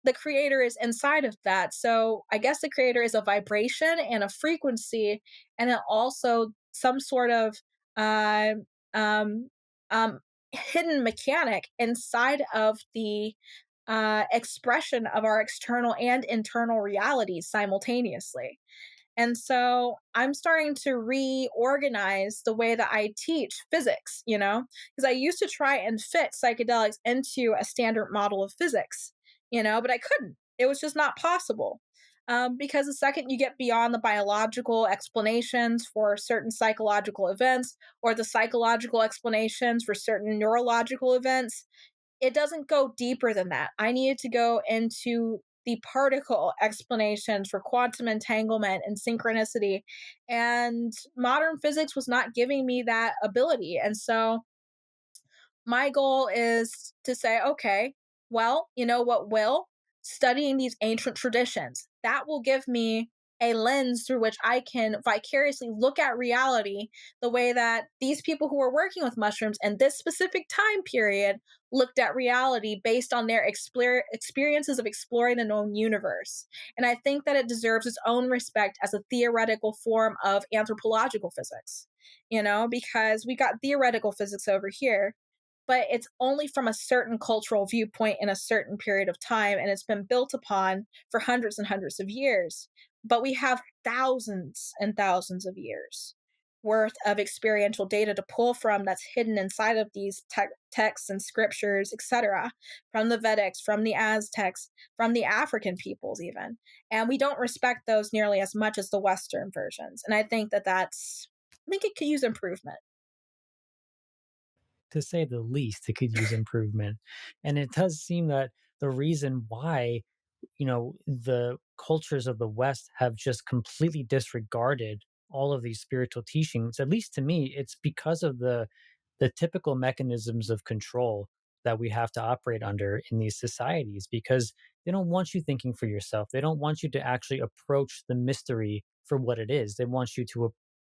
[SPEAKER 2] the creator is inside of that. So I guess the creator is a vibration and a frequency, and then also some sort of uh, um, um, hidden mechanic inside of the expression of our external and internal realities simultaneously. And so I'm starting to reorganize the way that I teach physics, because I used to try and fit psychedelics into a standard model of physics, but I couldn't. It was just not possible. Because the second you get beyond the biological explanations for certain psychological events or the psychological explanations for certain neurological events, it doesn't go deeper than that. I needed to go into the particle explanations for quantum entanglement and synchronicity. And modern physics was not giving me that ability. And so my goal is to say, okay, well, you know what will? Studying these ancient traditions. That will give me a lens through which I can vicariously look at reality the way that these people who were working with mushrooms in this specific time period looked at reality based on their experiences of exploring the known universe. And I think that it deserves its own respect as a theoretical form of anthropological physics, because we got theoretical physics over here, but it's only from a certain cultural viewpoint in a certain period of time, and it's been built upon for hundreds and hundreds of years. But we have thousands and thousands of years worth of experiential data to pull from that's hidden inside of these texts and scriptures, etc., from the Vedics, from the Aztecs, from the African peoples, even. And we don't respect those nearly as much as the Western versions. And I think I think it could use improvement.
[SPEAKER 1] To say the least, it could use improvement. And it does seem that the reason why, the cultures of the West have just completely disregarded all of these spiritual teachings, at least to me, it's because of the typical mechanisms of control that we have to operate under in these societies, because they don't want you thinking for yourself. They don't want you to actually approach the mystery for what it is. They want you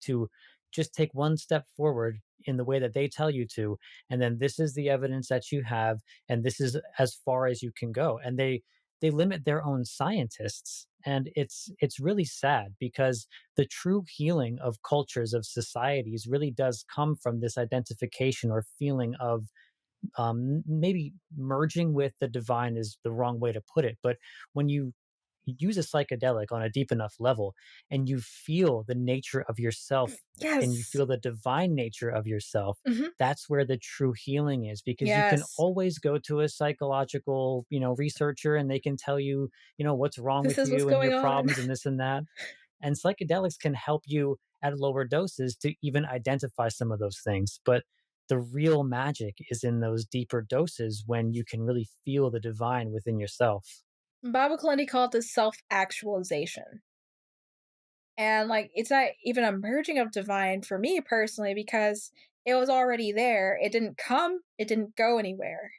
[SPEAKER 1] to just take one step forward in the way that they tell you to, and then this is the evidence that you have, and this is as far as you can go. And they limit their own scientists, and it's really sad, because the true healing of cultures, of societies, really does come from this identification or feeling of, maybe merging with the divine is the wrong way to put it, but when you use a psychedelic on a deep enough level and you feel the nature of yourself and you
[SPEAKER 2] Yes.
[SPEAKER 1] feel the divine nature of yourself,
[SPEAKER 2] Hmm.
[SPEAKER 1] that's where the true healing is, because you can
[SPEAKER 2] Yes.
[SPEAKER 1] always go to a psychological, researcher, and they can tell you, what's wrong
[SPEAKER 2] This
[SPEAKER 1] with
[SPEAKER 2] is what's
[SPEAKER 1] you and your
[SPEAKER 2] going on.
[SPEAKER 1] problems and this and that. And psychedelics can help you at lower doses to even identify some of those things. But the real magic is in those deeper doses when you can really feel the divine within yourself.
[SPEAKER 2] Baba Kalindi called this self actualization. And like it's not even a merging of divine for me personally because it was already there. It didn't come, it didn't go anywhere.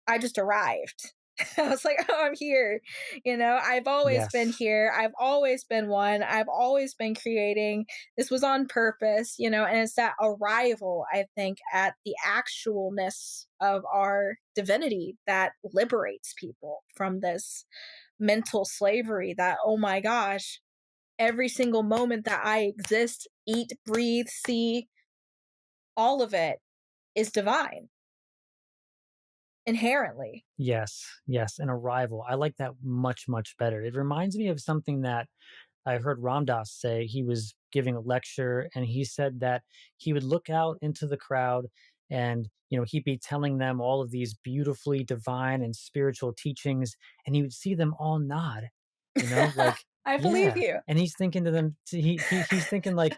[SPEAKER 2] I just arrived. I was like, oh, I'm here. I've always been
[SPEAKER 1] Yes.
[SPEAKER 2] here. I've always been one. I've always been creating. This was on purpose, and it's that arrival, I think, at the actualness of our divinity that liberates people from this mental slavery that, oh my gosh, every single moment that I exist, eat, breathe, see, all of it is divine inherently.
[SPEAKER 1] Yes. Yes. An arrival. I like that much, much better. It reminds me of something that I heard Ram Dass say. He was giving a lecture and he said that he would look out into the crowd and, he'd be telling them all of these beautifully divine and spiritual teachings, and he would see them all nod, like,
[SPEAKER 2] I believe
[SPEAKER 1] yeah.
[SPEAKER 2] you.
[SPEAKER 1] And he's thinking to them, he's thinking like,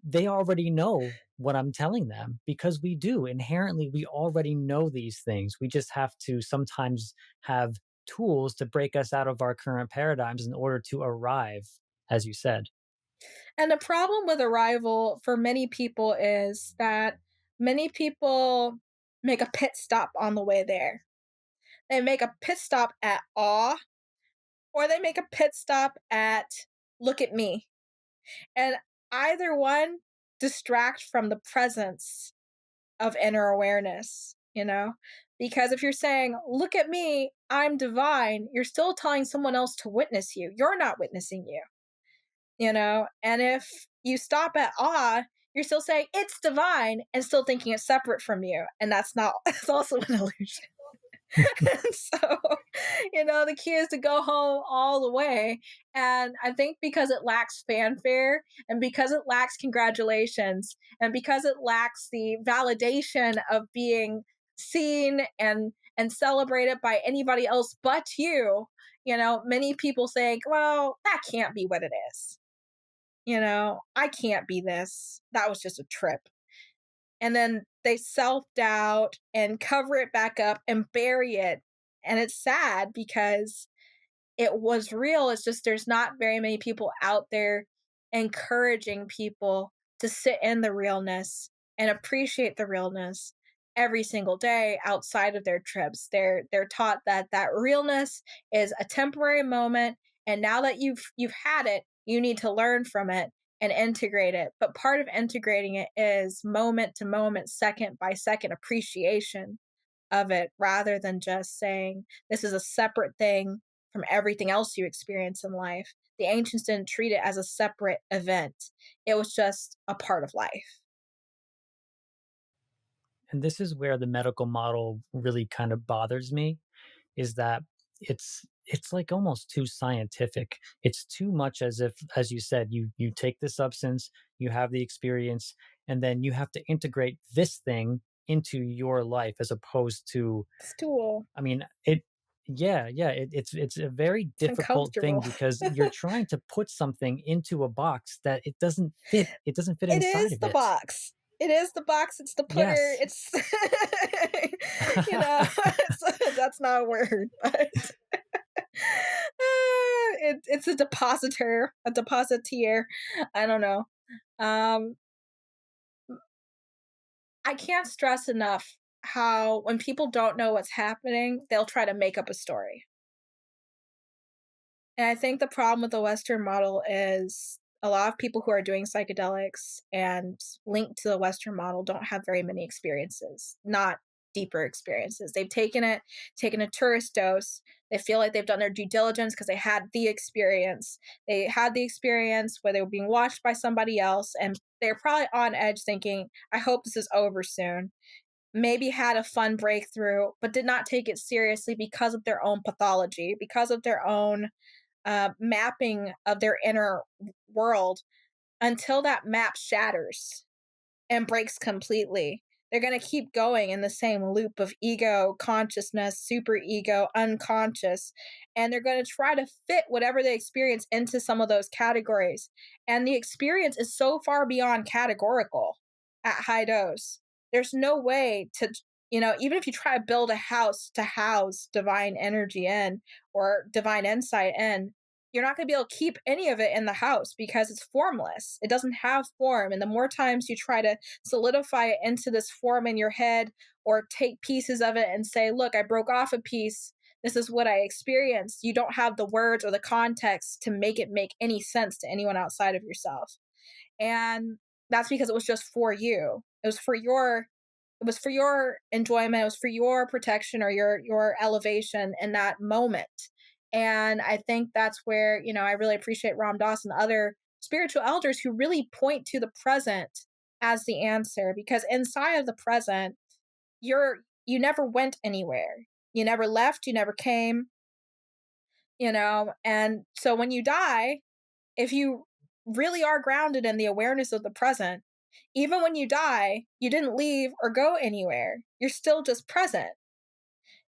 [SPEAKER 1] they already know what I'm telling them, because we do inherently, we already know these things. We just have to sometimes have tools to break us out of our current paradigms in order to arrive, as you said.
[SPEAKER 2] And the problem with arrival for many people is that many people make a pit stop on the way there. They make a pit stop at awe, or they make a pit stop at look at me. And either one distract from the presence of inner awareness. Because if you're saying, look at me, I'm divine, you're still telling someone else to witness you. You're not witnessing you. And if you stop at awe, you're still saying it's divine and still thinking it's separate from you. And that's not, it's also an illusion. So, the key is to go home all the way. And I think because it lacks fanfare and because it lacks congratulations and because it lacks the validation of being seen and celebrated by anybody else but many people think, well, that can't be what it is. I can't be this. That was just a trip. And then they self doubt and cover it back up and bury it. And it's sad because it was real. It's just there's not very many people out there encouraging people to sit in the realness and appreciate the realness every single day outside of their trips. They're taught that that realness is a temporary moment, and now that you've had it, you need to learn from it and integrate it. But part of integrating it is moment to moment, second by second appreciation of it rather than just saying this is a separate thing from everything else you experience in life. The ancients didn't treat it as a separate event, it was just a part of life.
[SPEAKER 1] and this is where the medical model really kind of bothers me, is that it's like almost too scientific. It's too much as if, as you said, you take the substance, you have the experience, and then you have to integrate this thing into your life, as opposed to,
[SPEAKER 2] Stool.
[SPEAKER 1] I mean, it yeah, yeah, it's a very
[SPEAKER 2] It's
[SPEAKER 1] difficult thing
[SPEAKER 2] uncomfortable.
[SPEAKER 1] because you're trying to put something into a box that it doesn't fit
[SPEAKER 2] It
[SPEAKER 1] inside
[SPEAKER 2] is
[SPEAKER 1] of
[SPEAKER 2] the
[SPEAKER 1] it.
[SPEAKER 2] box. It is the box, it's the putter,
[SPEAKER 1] Yes.
[SPEAKER 2] it's you know, that's not a word, but it's a depositor, a depositier. I don't know. Um, I can't stress enough how when people don't know what's happening, they'll try to make up a story. And I think the problem with the Western model is a lot of people who are doing psychedelics and linked to the Western model don't have very many experiences, not deeper experiences. They've taken a tourist dose. They feel like they've done their due diligence because they had the experience. They had the experience where they were being watched by somebody else, and they're probably on edge thinking, I hope this is over soon. Maybe had a fun breakthrough, but did not take it seriously because of their own pathology, because of their own mapping of their inner world until that map shatters and breaks completely. They're going to keep going in the same loop of ego, consciousness, super ego, unconscious, and they're going to try to fit whatever they experience into some of those categories. And the experience is so far beyond categorical at high dose. There's no way to, even if you try to build a house to house divine energy in or divine insight in, you're not going to be able to keep any of it in the house because it's formless. It doesn't have form. And the more times you try to solidify it into this form in your head or take pieces of it and say, look, I broke off a piece. This is what I experienced. You don't have the words or the context to make it make any sense to anyone outside of yourself. And that's because it was just for you. It was for your enjoyment, it was for your protection or your elevation in that moment. And I think that's where, I really appreciate Ram Dass and other spiritual elders who really point to the present as the answer, because inside of the present, you never went anywhere. You never left, you never came, and so when you die, if you really are grounded in the awareness of the present, even when you die, you didn't leave or go anywhere. You're still just present,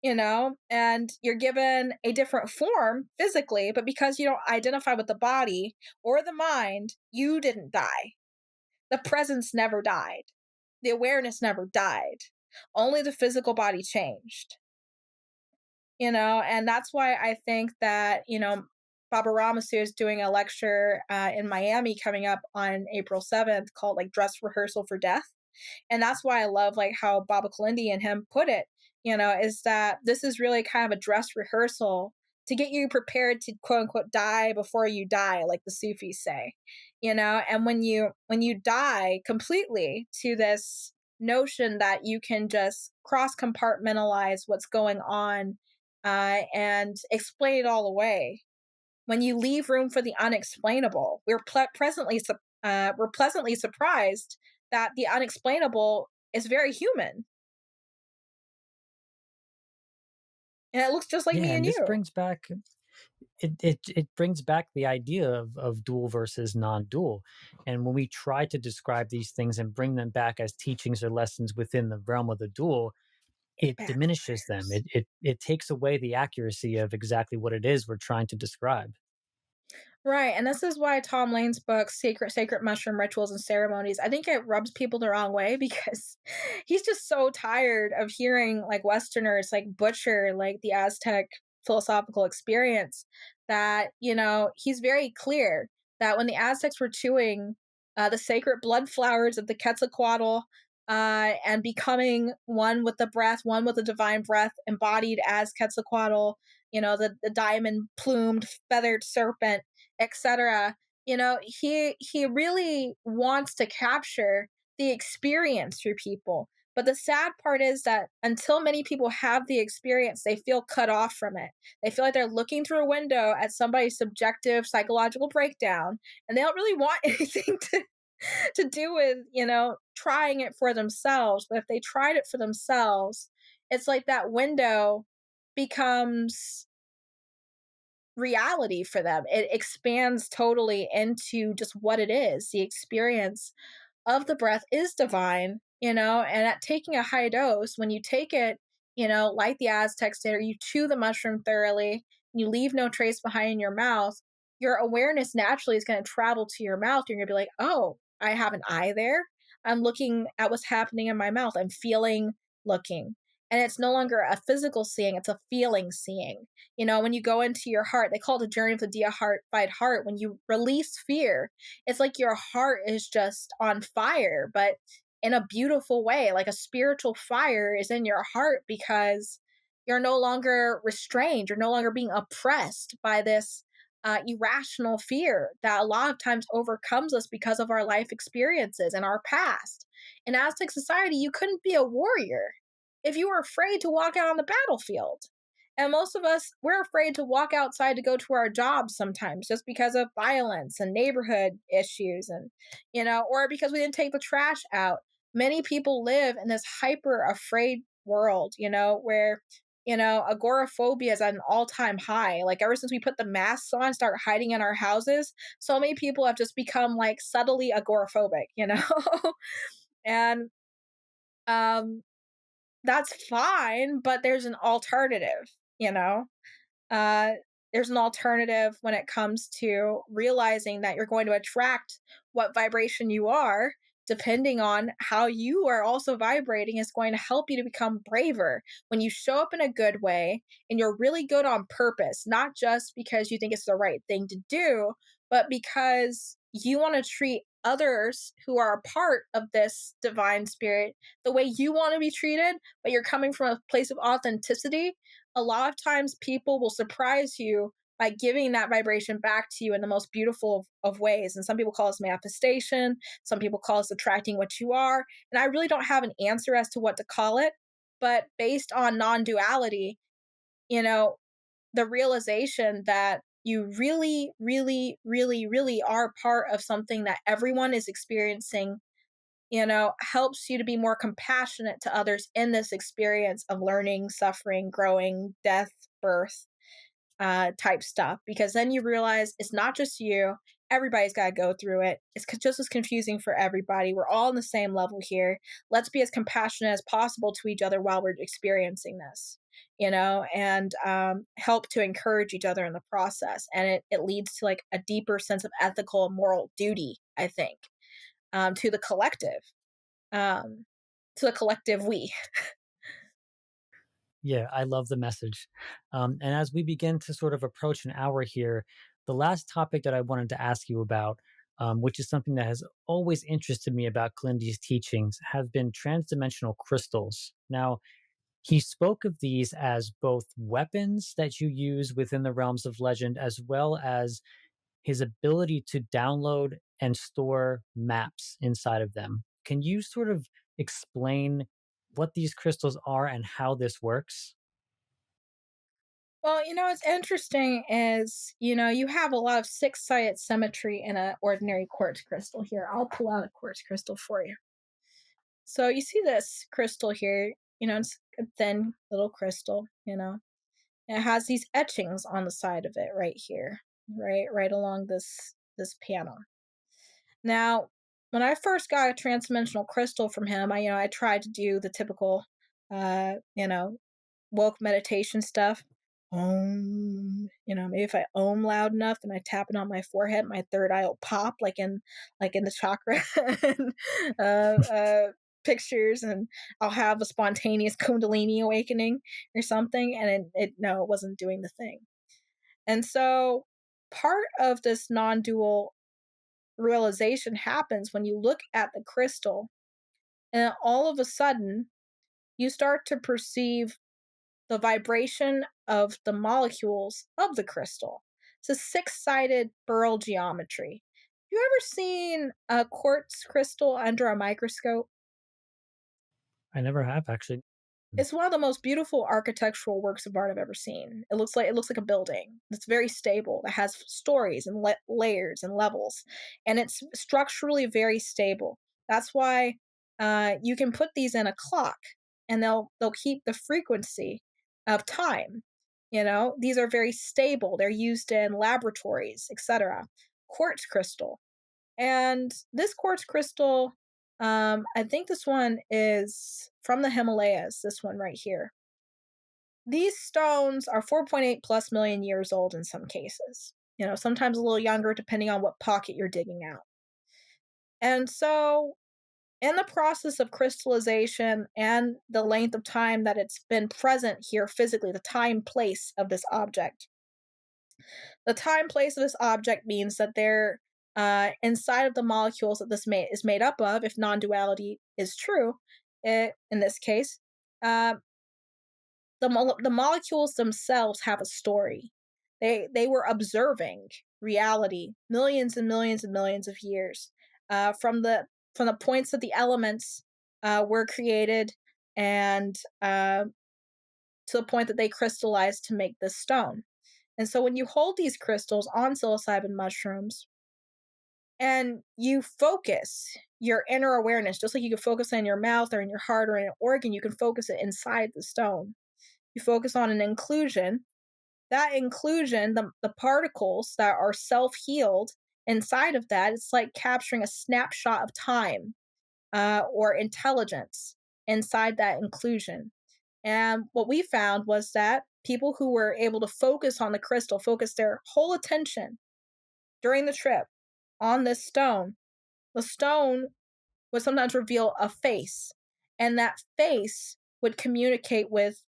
[SPEAKER 2] and you're given a different form physically, but because you don't identify with the body or the mind, you didn't die. The presence never died. The awareness never died. Only the physical body changed. And that's why I think that, Baba Ramasu is doing a lecture in Miami coming up on April 7th called like Dress Rehearsal for Death. And that's why I love like how Baba Kalindi and him put it, is that this is really kind of a dress rehearsal to get you prepared to quote unquote die before you die, like the Sufis say, and when you die completely to this notion that you can just cross compartmentalize what's going on and explain it all away. When you leave room for the unexplainable, we're pleasantly surprised that the unexplainable is very human, and it looks just like
[SPEAKER 1] Yeah,
[SPEAKER 2] me
[SPEAKER 1] and
[SPEAKER 2] and
[SPEAKER 1] this
[SPEAKER 2] you.
[SPEAKER 1] brings back it brings back the idea of dual versus non-dual. And when we try to describe these things and bring them back as teachings or lessons within the realm of the dual,
[SPEAKER 2] It
[SPEAKER 1] it diminishes them.
[SPEAKER 2] backfires.
[SPEAKER 1] It takes away the accuracy of exactly what it is we're trying to describe.
[SPEAKER 2] Right, and this is why Tom Lane's book, Sacred Mushroom Rituals and Ceremonies, I think it rubs people the wrong way because he's just so tired of hearing like Westerners like butcher like the Aztec philosophical experience that, he's very clear that when the Aztecs were chewing the sacred blood flowers of the Quetzalcoatl and becoming one with the breath, one with the divine breath embodied as Quetzalcoatl, the diamond plumed feathered serpent, etc. He really wants to capture the experience through people. But the sad part is that until many people have the experience, they feel cut off from it. They feel like they're looking through a window at somebody's subjective psychological breakdown, and they don't really want anything to do with, trying it for themselves. But if they tried it for themselves, it's like that window becomes reality for them. It expands totally into just what it is. The experience of the breath is divine, and at taking a high dose, when you take it, like the Aztecs did, or you chew the mushroom thoroughly, you leave no trace behind in your mouth, your awareness naturally is going to travel to your mouth. You're going to be like, oh, I have an eye there. I'm looking at what's happening in my mouth. I'm feeling, looking. And it's no longer a physical seeing, it's a feeling seeing. When you go into your heart, they call it the journey of the deified heart. When you release fear, it's like your heart is just on fire, but in a beautiful way. Like a spiritual fire is in your heart because you're no longer restrained. You're no longer being oppressed by this irrational fear that a lot of times overcomes us because of our life experiences and our past. In Aztec society, you couldn't be a warrior if you were afraid to walk out on the battlefield. And most of us, we're afraid to walk outside to go to our jobs sometimes just because of violence and neighborhood issues and, or because we didn't take the trash out. Many people live in this hyper afraid world, where, agoraphobia is at an all time high. Like ever since we put the masks on, start hiding in our houses, so many people have just become like subtly agoraphobic, and, um, that's fine, but there's an alternative, you know? Uh, there's an alternative when it comes to realizing that you're going to attract what vibration you are, depending on how you are also vibrating, is going to help you to become braver when you show up in a good way and you're really good on purpose, not just because you think it's the right thing to do, but because you want to treat others who are a part of this divine spirit the way you want to be treated, but you're coming from a place of authenticity. A lot of times people will surprise you by giving that vibration back to you in the most beautiful of ways. And some people call this manifestation, some people call this attracting what you are. And I really don't have an answer as to what to call it, but based on non duality, you know, the realization that you really, really, really, really are part of something that everyone is experiencing, helps you to be more compassionate to others in this experience of learning, suffering, growing, death, birth, type stuff. Because then you realize it's not just you. Everybody's got to go through it. It's just as confusing for everybody. We're all on the same level here. Let's be as compassionate as possible to each other while we're experiencing this, and help to encourage each other in the process. And it leads to like a deeper sense of ethical and moral duty, I think, to the collective, um, we.
[SPEAKER 1] Yeah, I love the message. And as we begin to sort of approach an hour here, the last topic that I wanted to ask you about, which is something that has always interested me about Kalindi's teachings, have been transdimensional crystals. Now, he spoke of these as both weapons that you use within the realms of legend, as well as his ability to download and store maps inside of them. Can you sort of explain what these crystals are and how this works?
[SPEAKER 2] Well, what's interesting is, you have a lot of six-sided symmetry in an ordinary quartz crystal here. I'll pull out a quartz crystal for you. So you see this crystal here, it's a thin little crystal, and it has these etchings on the side of it right here, right along this panel. Now, when I first got a transdimensional crystal from him, I tried to do the typical, uh, you know, woke meditation stuff. Maybe if I loud enough and I tap it on my forehead, my third eye will pop like in the chakra and, pictures, and I'll have a spontaneous Kundalini awakening or something. And it no, it wasn't doing the thing. And so part of this non-dual realization happens when you look at the crystal, and all of a sudden you start to perceive the vibration of the molecules of the crystal. It's a six-sided burl geometry. You ever seen a quartz crystal under a microscope?
[SPEAKER 1] I never have actually.
[SPEAKER 2] It's one of the most beautiful architectural works of art I've ever seen. It looks like a building. It's very stable. It has stories and layers and levels, and it's structurally very stable. That's why you can put these in a clock, and they'll keep the frequency of time. You know, these are very stable. They're used in laboratories, etc. Quartz crystal, and this quartz crystal, I think this one is from the Himalayas, this one right here. These stones are 4.8 plus million years old in some cases, you know, sometimes a little younger depending on what pocket you're digging out. And so, in the process of crystallization and the length of time that it's been present here physically, the time place of this object, the time place of this object means that they're inside of the molecules that is made up of, if non-duality is true, in this case, uh, the molecules themselves have a story. They were observing reality millions and millions and millions of years, from the points that the elements were created, and to the point that they crystallized to make this stone. And so when you hold these crystals on psilocybin mushrooms and you focus your inner awareness, just like you can focus in your mouth or in your heart or in an organ, you can focus it inside the stone. You focus on an inclusion. That inclusion, the particles that are self-healed inside of that, it's like capturing a snapshot of time or intelligence inside that inclusion. And what we found was that people who were able to focus on the crystal, focus their whole attention during the trip on this stone, the stone would sometimes reveal a face, and that face would communicate with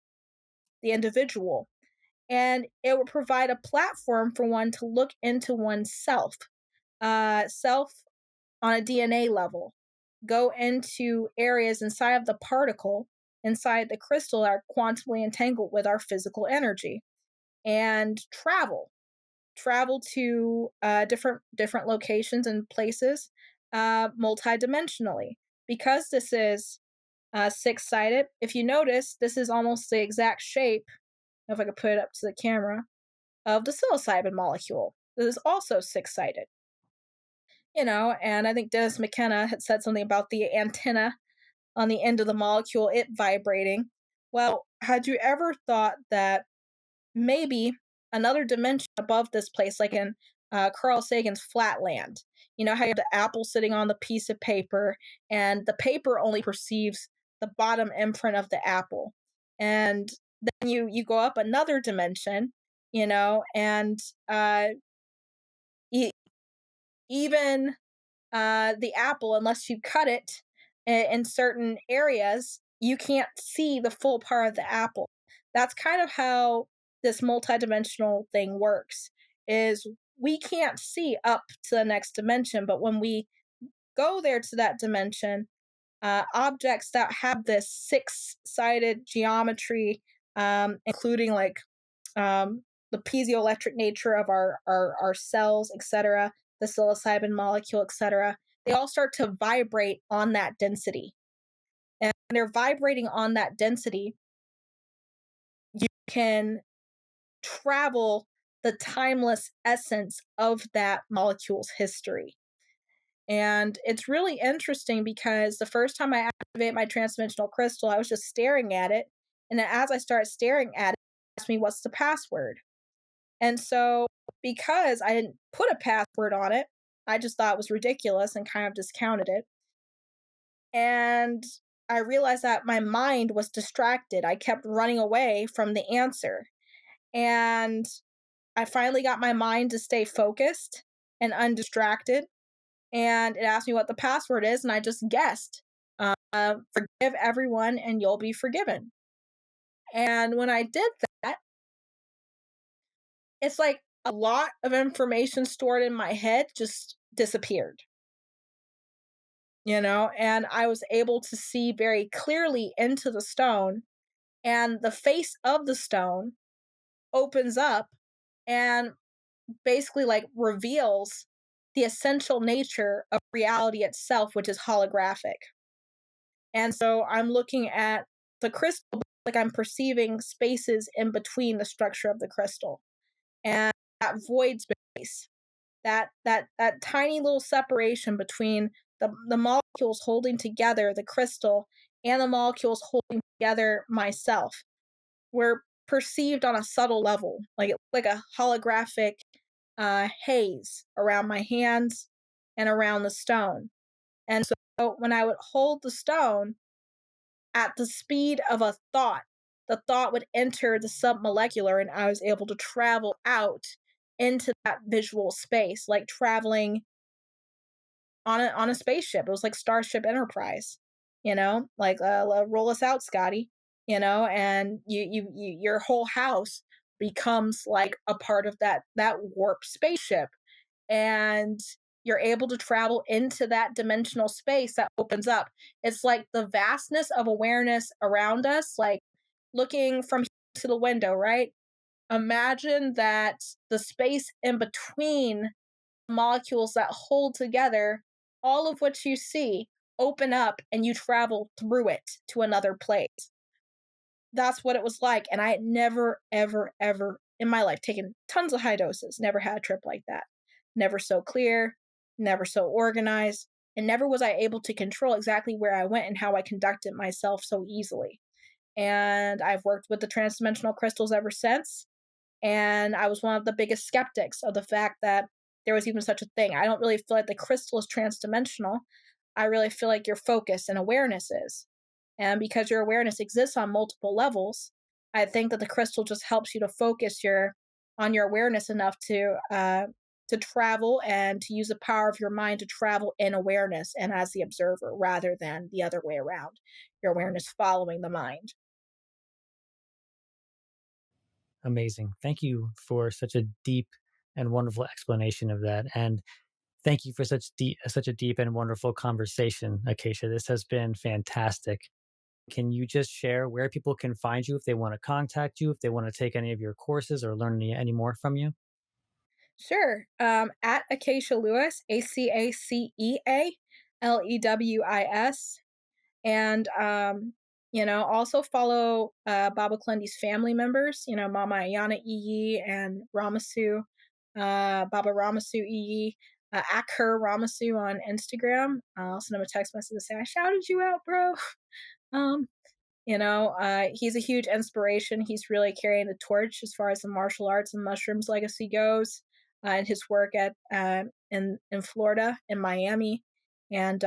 [SPEAKER 2] the individual. And it would provide a platform for one to look into oneself, self on a DNA level, go into areas inside of the particle, inside the crystal that are quantumly entangled with our physical energy, and travel to different locations and places multidimensionally. Because this is six-sided, if you notice, this is almost the exact shape, if I could put it up to the camera, of the psilocybin molecule. This is also six-sided. You know, and I think Dennis McKenna had said something about the antenna on the end of the molecule, it vibrating. Well, had you ever thought that maybe another dimension above this place, like in Carl Sagan's Flatland, you know how you have the apple sitting on the piece of paper, and the paper only perceives the bottom imprint of the apple, and then you go up another dimension, you know, and even the apple, unless you cut it in certain areas, you can't see the full part of the apple. That's kind of how this multidimensional thing works, is we can't see up to the next dimension, but when we go there to that dimension, objects that have this six-sided geometry, including like the piezoelectric nature of our cells, etc., the psilocybin molecule, etc., they all start to vibrate on that density. And when they're vibrating on that density, you can travel the timeless essence of that molecule's history. And it's really interesting because the first time I activate my transdimensional crystal, I was just staring at it. And then as I started staring at it, it asked me, what's the password? And so, because I didn't put a password on it, I just thought it was ridiculous and kind of discounted it. And I realized that my mind was distracted. I kept running away from the answer. And I finally got my mind to stay focused and undistracted. And it asked me what the password is, and I just guessed. Forgive everyone and you'll be forgiven. And when I did that, it's like a lot of information stored in my head just disappeared. You know, and I was able to see very clearly into the stone, and the face of the stone opens up and basically like reveals the essential nature of reality itself, which is holographic. And so I'm looking at the crystal like I'm perceiving spaces in between the structure of the crystal. And that void space, that tiny little separation between the molecules holding together the crystal and the molecules holding together myself were perceived on a subtle level, like a holographic haze around my hands and around the stone. And so when I would hold the stone at the speed of a thought, the thought would enter the submolecular and I was able to travel out into that visual space, like traveling on a spaceship. It was like Starship Enterprise, like roll us out, Scotty, and your whole house becomes like a part of that warp spaceship, and you're able to travel into that dimensional space that opens up. It's like the vastness of awareness around us, like looking from to the window, right? Imagine that the space in between molecules that hold together, all of which you see, open up and you travel through it to another place. That's what it was like. And I had never, ever, ever in my life taken tons of high doses, never had a trip like that. Never so clear, never so organized, and never was I able to control exactly where I went and how I conducted myself so easily. And I've worked with the transdimensional crystals ever since. And I was one of the biggest skeptics of the fact that there was even such a thing. I don't really feel like the crystal is transdimensional. I really feel like your focus and awareness is. And because your awareness exists on multiple levels, I think that the crystal just helps you to focus on your awareness enough to travel and to use the power of your mind to travel in awareness and as the observer rather than the other way around. Your awareness following the mind.
[SPEAKER 1] Amazing. Thank you for such a deep and wonderful explanation of that. And thank you for such a deep and wonderful conversation, Acacia. This has been fantastic. Can you just share where people can find you if they want to contact you, if they want to take any of your courses or learn any more from you?
[SPEAKER 2] Sure. At Acacea Lewis, ACACEA LEWIS. And, also follow Baba Kalindi's family members, Mama Ayana Iyi and Ramasu, Baba Ramasu Iyi, Akur Ramasu on Instagram. I'll send him a text message to say, I shouted you out, bro. Um, he's a huge inspiration. He's really carrying the torch as far as the martial arts and mushrooms legacy goes, and his work at in Florida, in Miami, and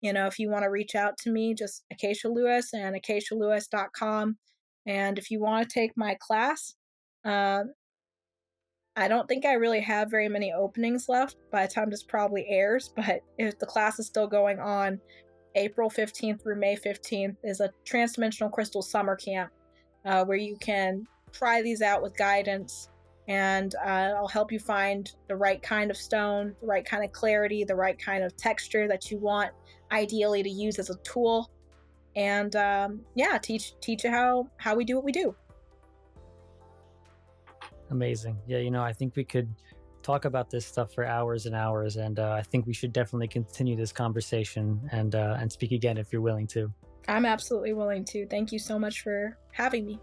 [SPEAKER 2] if you want to reach out to me, just Acacea Lewis and acacialewis.com. And if you want to take my class, uh, I don't think I really have very many openings left by the time this probably airs, but if the class is still going on, April 15th through May 15th is a transdimensional crystal summer camp where you can try these out with guidance, and I'll help you find the right kind of stone, the right kind of clarity, the right kind of texture that you want ideally to use as a tool, and teach you how we do what we do.
[SPEAKER 1] Amazing. Yeah, I think we could talk about this stuff for hours and hours, and I think we should definitely continue this conversation and speak again if you're willing to.
[SPEAKER 2] I'm absolutely willing to. Thank you so much for having me.